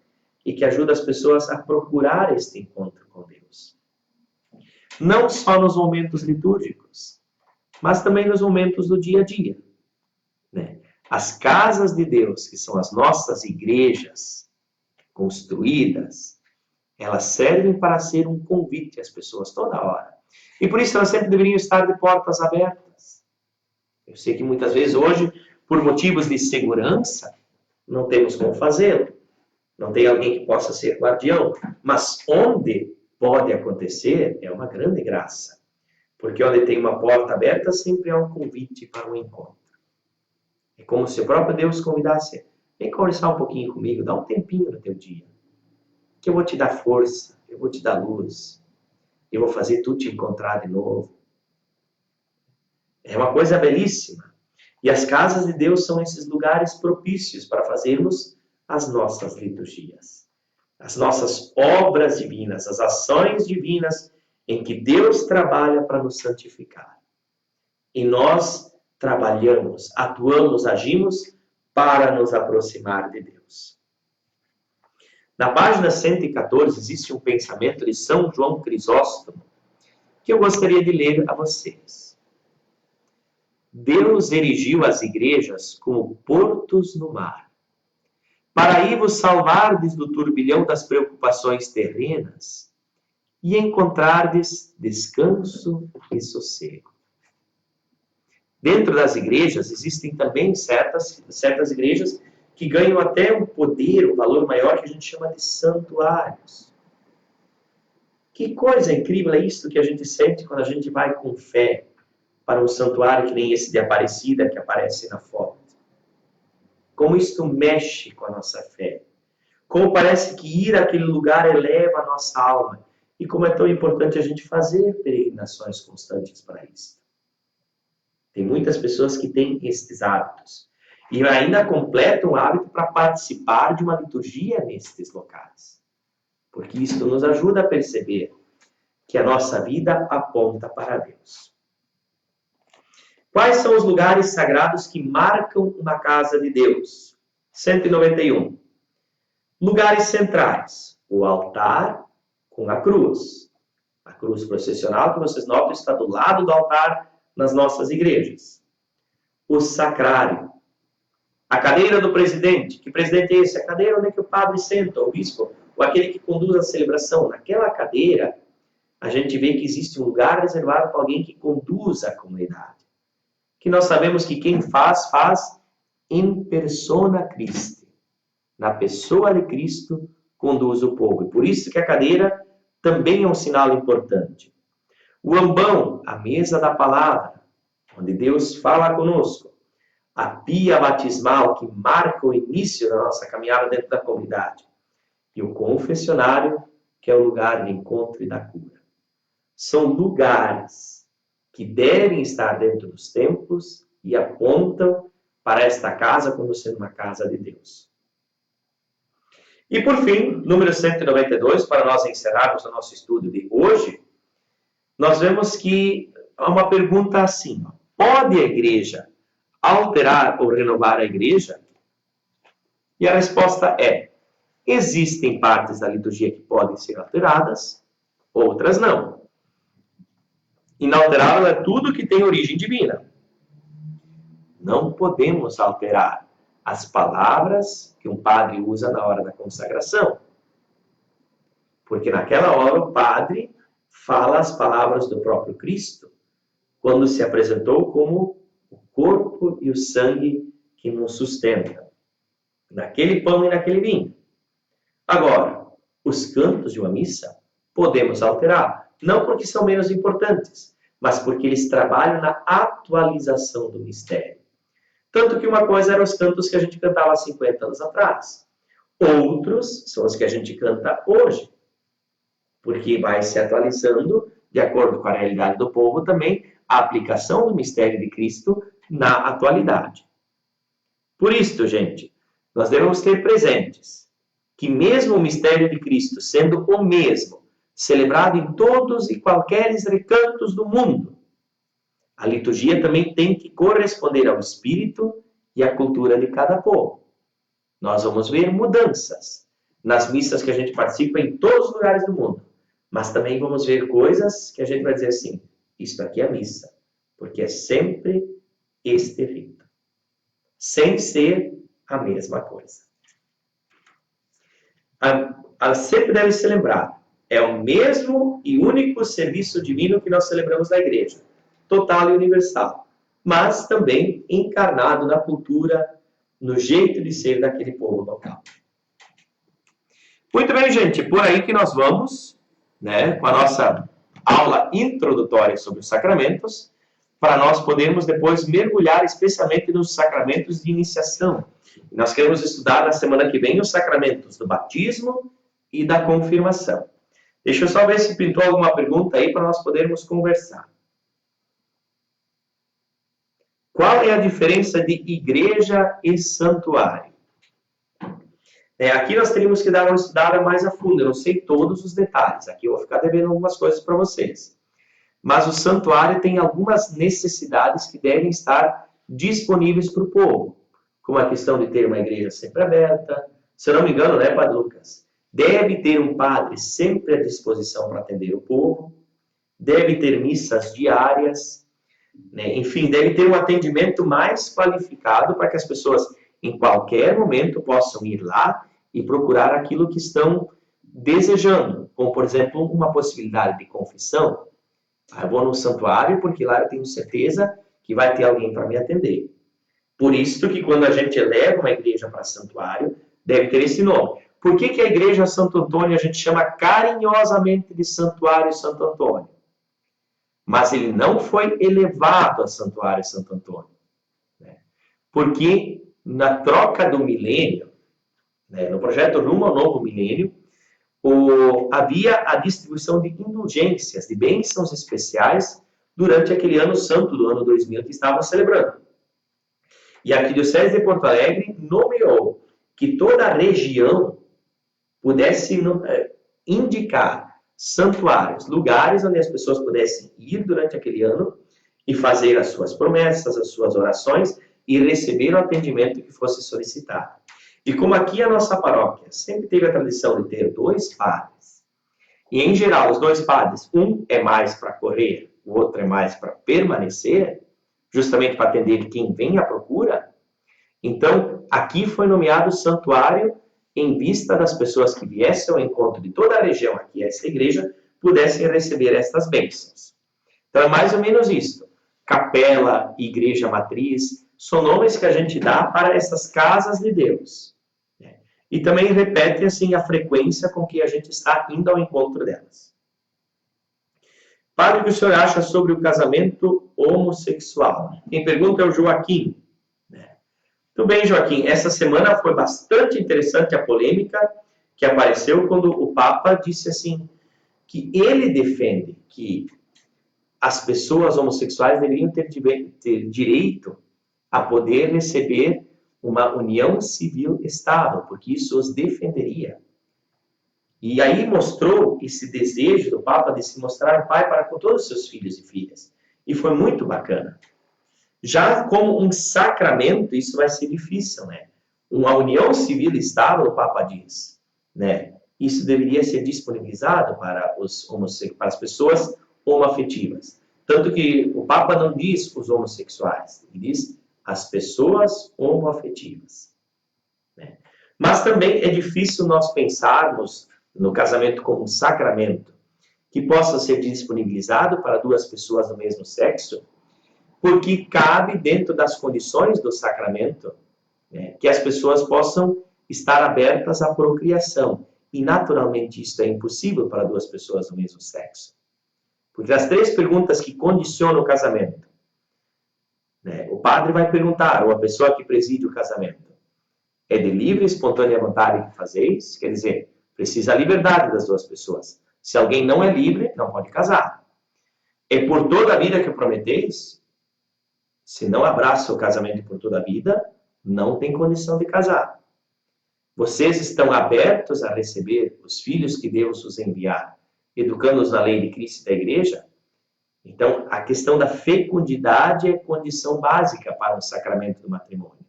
e que ajudam as pessoas a procurar este encontro com Deus. Não só nos momentos litúrgicos, mas também nos momentos do dia a dia. As casas de Deus, que são as nossas igrejas construídas, elas servem para ser um convite às pessoas toda hora. E por isso elas sempre deveriam estar de portas abertas. Eu sei que muitas vezes hoje, por motivos de segurança, não temos como fazê-lo. Não tem alguém que possa ser guardião. Mas onde pode acontecer é uma grande graça. Porque onde tem uma porta aberta, sempre há um convite para um encontro. É como se o próprio Deus convidasse: vem conversar um pouquinho comigo, dá um tempinho no teu dia. Que eu vou te dar força, eu vou te dar luz. Eu vou fazer tu te encontrar de novo. É uma coisa belíssima. E as casas de Deus são esses lugares propícios para fazermos as nossas liturgias. As nossas obras divinas, as ações divinas em que Deus trabalha para nos santificar. E nós trabalhamos, atuamos, agimos para nos aproximar de Deus. Na página 114 existe um pensamento de São João Crisóstomo que eu gostaria de ler a vocês. Deus erigiu as igrejas como portos no mar, para aí vos salvardes do turbilhão das preocupações terrenas e encontrardes descanso e sossego. Dentro das igrejas existem também certas igrejas que ganham até um poder, um valor maior, que a gente chama de santuários. Que coisa incrível é isso que a gente sente quando a gente vai com fé para um santuário que nem esse de Aparecida que aparece na foto. Como isto mexe com a nossa fé. Como parece que ir àquele lugar eleva a nossa alma. E como é tão importante a gente fazer peregrinações constantes para isso. Tem muitas pessoas que têm estes hábitos. E ainda completam o hábito para participar de uma liturgia nestes locais. Porque isso nos ajuda a perceber que a nossa vida aponta para Deus. Quais são os lugares sagrados que marcam uma casa de Deus? 191. Lugares centrais. O altar com a cruz. A cruz processional, que vocês notam, está do lado do altar nas nossas igrejas. O sacrário. A cadeira do presidente. Que presidente é esse? A cadeira onde é que o padre senta, o bispo, ou aquele que conduz a celebração. Naquela cadeira, a gente vê que existe um lugar reservado para alguém que conduz a comunidade. Que nós sabemos que quem faz in persona Christi. Na pessoa de Cristo, conduz o povo. E por isso que a cadeira também é um sinal importante. O ambão, a mesa da palavra, onde Deus fala conosco. A pia batismal, que marca o início da nossa caminhada dentro da comunidade. E o confessionário, que é o lugar de encontro e da cura. São lugares que devem estar dentro dos templos e apontam para esta casa como sendo uma casa de Deus. E por fim, número 192, para nós encerrarmos o nosso estudo de hoje, nós vemos que há uma pergunta assim: pode a igreja alterar ou renovar a igreja? E a resposta é: existem partes da liturgia que podem ser alteradas, outras não. Inalterável é tudo que tem origem divina. Não podemos alterar as palavras que um padre usa na hora da consagração. Porque naquela hora o padre fala as palavras do próprio Cristo, quando se apresentou como o corpo e o sangue que nos sustentam, naquele pão e naquele vinho. Agora, os cantos de uma missa podemos alterar, não porque são menos importantes, mas porque eles trabalham na atualização do mistério. Tanto que uma coisa eram os cantos que a gente cantava há 50 anos atrás. Outros são os que a gente canta hoje, porque vai se atualizando, de acordo com a realidade do povo, também a aplicação do mistério de Cristo na atualidade. Por isso, gente, nós devemos ter presentes que mesmo o mistério de Cristo sendo o mesmo, celebrado em todos e qualqueres recantos do mundo, a liturgia também tem que corresponder ao espírito e à cultura de cada povo. Nós vamos ver mudanças nas missas que a gente participa em todos os lugares do mundo. Mas também vamos ver coisas que a gente vai dizer assim, isto aqui é missa, porque é sempre este rito, sem ser a mesma coisa. Sempre deve se lembrar, é o mesmo e único serviço divino que nós celebramos na igreja, total e universal, mas também encarnado na cultura, no jeito de ser daquele povo local. Muito bem, gente, por aí que nós vamos, né, com a nossa aula introdutória sobre os sacramentos, para nós podermos depois mergulhar especialmente nos sacramentos de iniciação. Nós queremos estudar na semana que vem os sacramentos do batismo e da confirmação. Deixa eu só ver se pintou alguma pergunta aí para nós podermos conversar. Qual é a diferença de igreja e santuário? Aqui nós teríamos que dar uma estudada mais a fundo. Eu não sei todos os detalhes. Aqui eu vou ficar devendo algumas coisas para vocês. Mas o santuário tem algumas necessidades que devem estar disponíveis para o povo. Como a questão de ter uma igreja sempre aberta. Se eu não me engano, né, Padre Lucas? Deve ter um padre sempre à disposição para atender o povo. Deve ter missas diárias. Enfim, deve ter um atendimento mais qualificado para que as pessoas, em qualquer momento, possam ir lá e procurar aquilo que estão desejando. Como, por exemplo, uma possibilidade de confissão. Eu vou no santuário porque lá eu tenho certeza que vai ter alguém para me atender. Por isso que quando a gente eleva uma igreja para santuário, deve ter esse nome. Por que a igreja Santo Antônio a gente chama carinhosamente de Santuário Santo Antônio? Mas ele não foi elevado a Santuário Santo Antônio. Porque na troca do milênio, no projeto Rumo ao Novo Milênio, havia a distribuição de indulgências, de bênçãos especiais durante aquele ano santo do ano 2000 que estavam celebrando. E a Arquidiocese de Porto Alegre nomeou que toda a região pudesse indicar santuários, lugares onde as pessoas pudessem ir durante aquele ano e fazer as suas promessas, as suas orações e receber o atendimento que fosse solicitado. E como aqui a nossa paróquia sempre teve a tradição de ter 2 padres, e em geral os 2 padres, um é mais para correr, o outro é mais para permanecer, justamente para atender quem vem à procura, então aqui foi nomeado o santuário em vista das pessoas que viessem ao encontro de toda a região aqui, essa igreja, pudessem receber estas bênçãos. Então é mais ou menos isso. Capela, igreja matriz, são nomes que a gente dá para essas casas de Deus. E também repete assim a frequência com que a gente está indo ao encontro delas. Padre, o que o senhor acha sobre o casamento homossexual? Quem pergunta é o Joaquim. Tudo bem, Joaquim. Essa semana foi bastante interessante a polêmica que apareceu quando o Papa disse assim que ele defende que as pessoas homossexuais deveriam ter direito a poder receber uma união civil estável, porque isso os defenderia. E aí mostrou esse desejo do Papa de se mostrar um pai para com todos os seus filhos e filhas. E foi muito bacana. Já como um sacramento, isso vai ser difícil, né? Uma união civil estável, o Papa diz, né? Isso deveria ser disponibilizado para as pessoas homoafetivas. Tanto que o Papa não diz os homossexuais, ele diz as pessoas homoafetivas. Né? Mas também é difícil nós pensarmos no casamento como um sacramento que possa ser disponibilizado para duas pessoas do mesmo sexo, porque cabe dentro das condições do sacramento, né, que as pessoas possam estar abertas à procriação. E naturalmente isso é impossível para duas pessoas do mesmo sexo. Porque as três perguntas que condicionam o casamento, né, o padre vai perguntar, ou a pessoa que preside o casamento, é de livre e espontânea vontade que fazeis? Quer dizer, precisa a liberdade das duas pessoas. Se alguém não é livre, não pode casar. É por toda a vida que prometeis? Se não abraça o casamento por toda a vida, não tem condição de casar. Vocês estão abertos a receber os filhos que Deus os enviar, educando-os na lei de Cristo e da Igreja? Então, a questão da fecundidade é condição básica para o sacramento do matrimônio.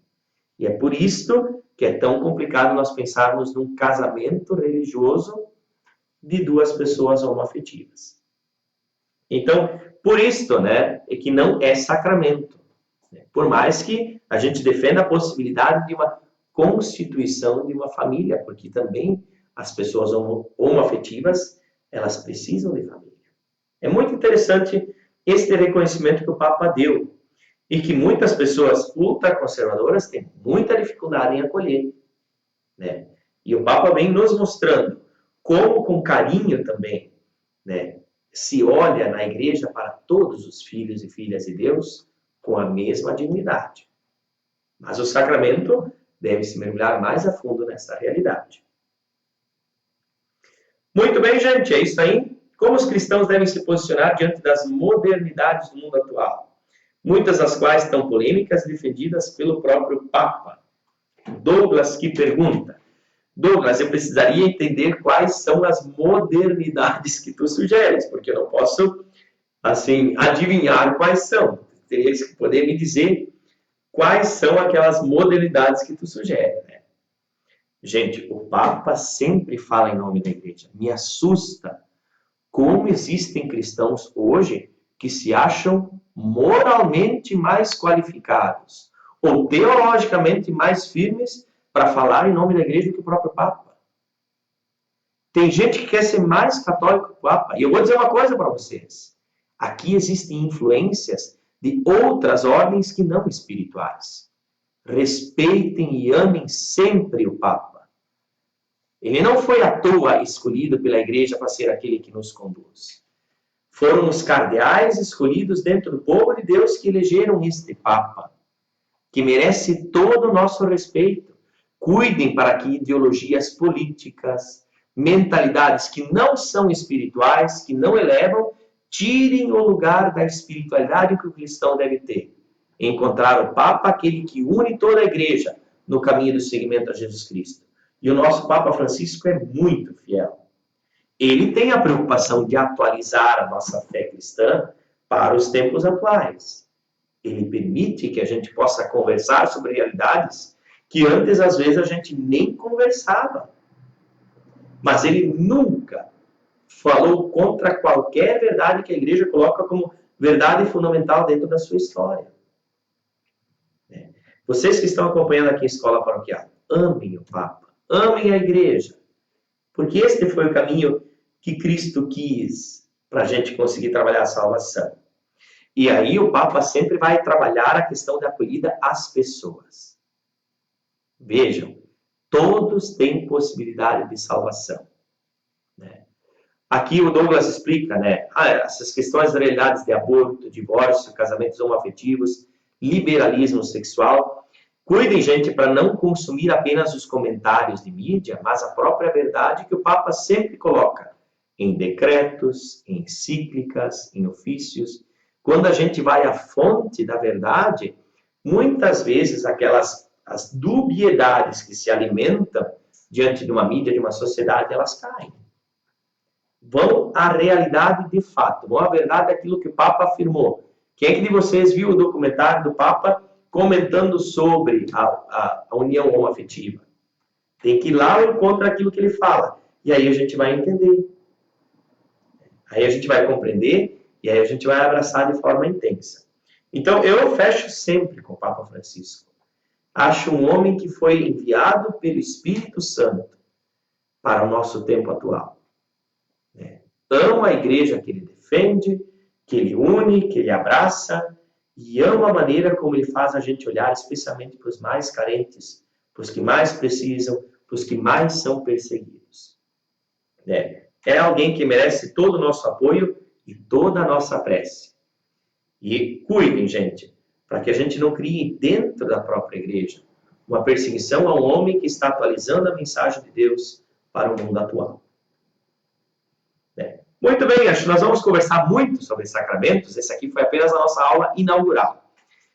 E é por isso que é tão complicado nós pensarmos num casamento religioso de duas pessoas homoafetivas. Então, por isto, né, é que não é sacramento. Por mais que a gente defenda a possibilidade de uma constituição de uma família, porque também as pessoas homoafetivas, elas precisam de família. É muito interessante este reconhecimento que o Papa deu e que muitas pessoas ultraconservadoras têm muita dificuldade em acolher. Né? E o Papa vem nos mostrando como, com carinho também, né, se olha na igreja para todos os filhos e filhas de Deus com a mesma dignidade. Mas o sacramento deve se mergulhar mais a fundo nessa realidade. Muito bem, gente, é isso aí. Como os cristãos devem se posicionar diante das modernidades do mundo atual? Muitas das quais estão polêmicas, defendidas pelo próprio Papa. Douglas que pergunta: Douglas, eu precisaria entender quais são as modernidades que tu sugeres, porque eu não posso, assim, adivinhar quais são. Teria que poder me dizer quais são aquelas modernidades que tu sugere, né? Gente, o Papa sempre fala em nome da igreja. Me assusta como existem cristãos hoje que se acham moralmente mais qualificados ou teologicamente mais firmes para falar em nome da igreja do que o próprio Papa. Tem gente que quer ser mais católico que o Papa. E eu vou dizer uma coisa para vocês. Aqui existem influências de outras ordens que não espirituais. Respeitem e amem sempre o Papa. Ele não foi à toa escolhido pela igreja para ser aquele que nos conduz. Foram os cardeais escolhidos dentro do povo de Deus que elegeram este Papa, que merece todo o nosso respeito. Cuidem para que ideologias políticas, mentalidades que não são espirituais, que não elevam, tirem o lugar da espiritualidade que o cristão deve ter. Encontrar o Papa, aquele que une toda a igreja no caminho do seguimento a Jesus Cristo. E o nosso Papa Francisco é muito fiel. Ele tem a preocupação de atualizar a nossa fé cristã para os tempos atuais. Ele permite que a gente possa conversar sobre realidades que antes, às vezes, a gente nem conversava. Mas ele nunca falou contra qualquer verdade que a igreja coloca como verdade fundamental dentro da sua história. Vocês que estão acompanhando aqui a Escola Paroquial, amem o Papa, amem a igreja, porque este foi o caminho que Cristo quis para a gente conseguir trabalhar a salvação. E aí o Papa sempre vai trabalhar a questão da acolhida às pessoas. Vejam, todos têm possibilidade de salvação. Né? Aqui o Douglas explica, né, essas questões das realidades de aborto, divórcio, casamentos homoafetivos, liberalismo sexual. Cuidem, gente, para não consumir apenas os comentários de mídia, mas a própria verdade que o Papa sempre coloca em decretos, em encíclicas, em ofícios. Quando a gente vai à fonte da verdade, muitas vezes as dubiedades que se alimentam diante de uma mídia, de uma sociedade, elas caem. Vão à realidade de fato, vão à verdade daquilo que o Papa afirmou. Quem é que de vocês viu o documentário do Papa comentando sobre a união homoafetiva? Tem que ir lá e encontrar aquilo que ele fala. E aí a gente vai entender. Aí a gente vai compreender E aí a gente vai abraçar de forma intensa. Então, eu fecho sempre com o Papa Francisco. Acho um homem que foi enviado pelo Espírito Santo para o nosso tempo atual. Ama a igreja que ele defende, que ele une, que ele abraça, e ama a maneira como ele faz a gente olhar especialmente para os mais carentes, para os que mais precisam, para os que mais são perseguidos. É alguém que merece todo o nosso apoio e toda a nossa prece. E cuidem, gente, para que a gente não crie dentro da própria igreja uma perseguição a um homem que está atualizando a mensagem de Deus para o mundo atual. Muito bem, acho que nós vamos conversar muito sobre sacramentos. Esse aqui foi apenas a nossa aula inaugural.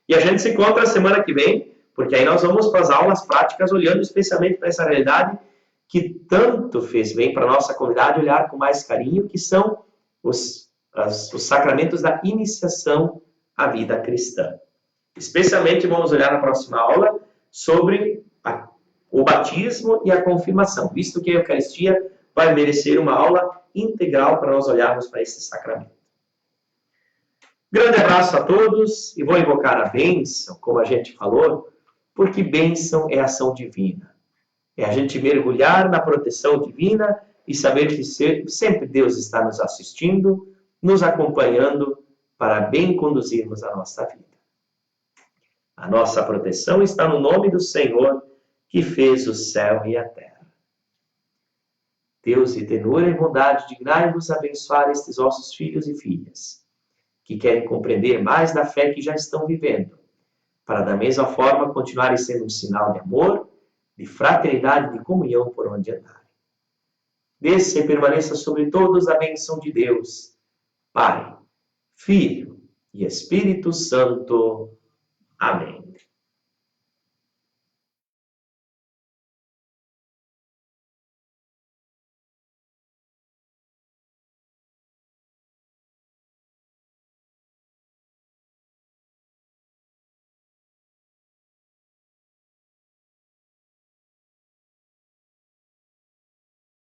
E a gente se encontra semana que vem, porque aí nós vamos para as aulas práticas, olhando especialmente para essa realidade que tanto fez bem para a nossa comunidade olhar com mais carinho, que são os sacramentos da iniciação à vida cristã. Especialmente vamos olhar na próxima aula sobre o batismo e a confirmação, visto que a Eucaristia vai merecer uma aula integral para nós olharmos para esse sacramento. Grande abraço a todos e vou invocar a bênção, como a gente falou, porque bênção é ação divina. É a gente mergulhar na proteção divina e saber que sempre Deus está nos assistindo, nos acompanhando para bem conduzirmos a nossa vida. A nossa proteção está no nome do Senhor, que fez o céu e a terra. Deus de tenura e bondade, dignai-vos abençoar estes vossos filhos e filhas, que querem compreender mais da fé que já estão vivendo, para da mesma forma continuarem sendo um sinal de amor, de fraternidade e de comunhão por onde andarem. Desça e permaneça sobre todos a bênção de Deus, Pai, Filho e Espírito Santo. Amém.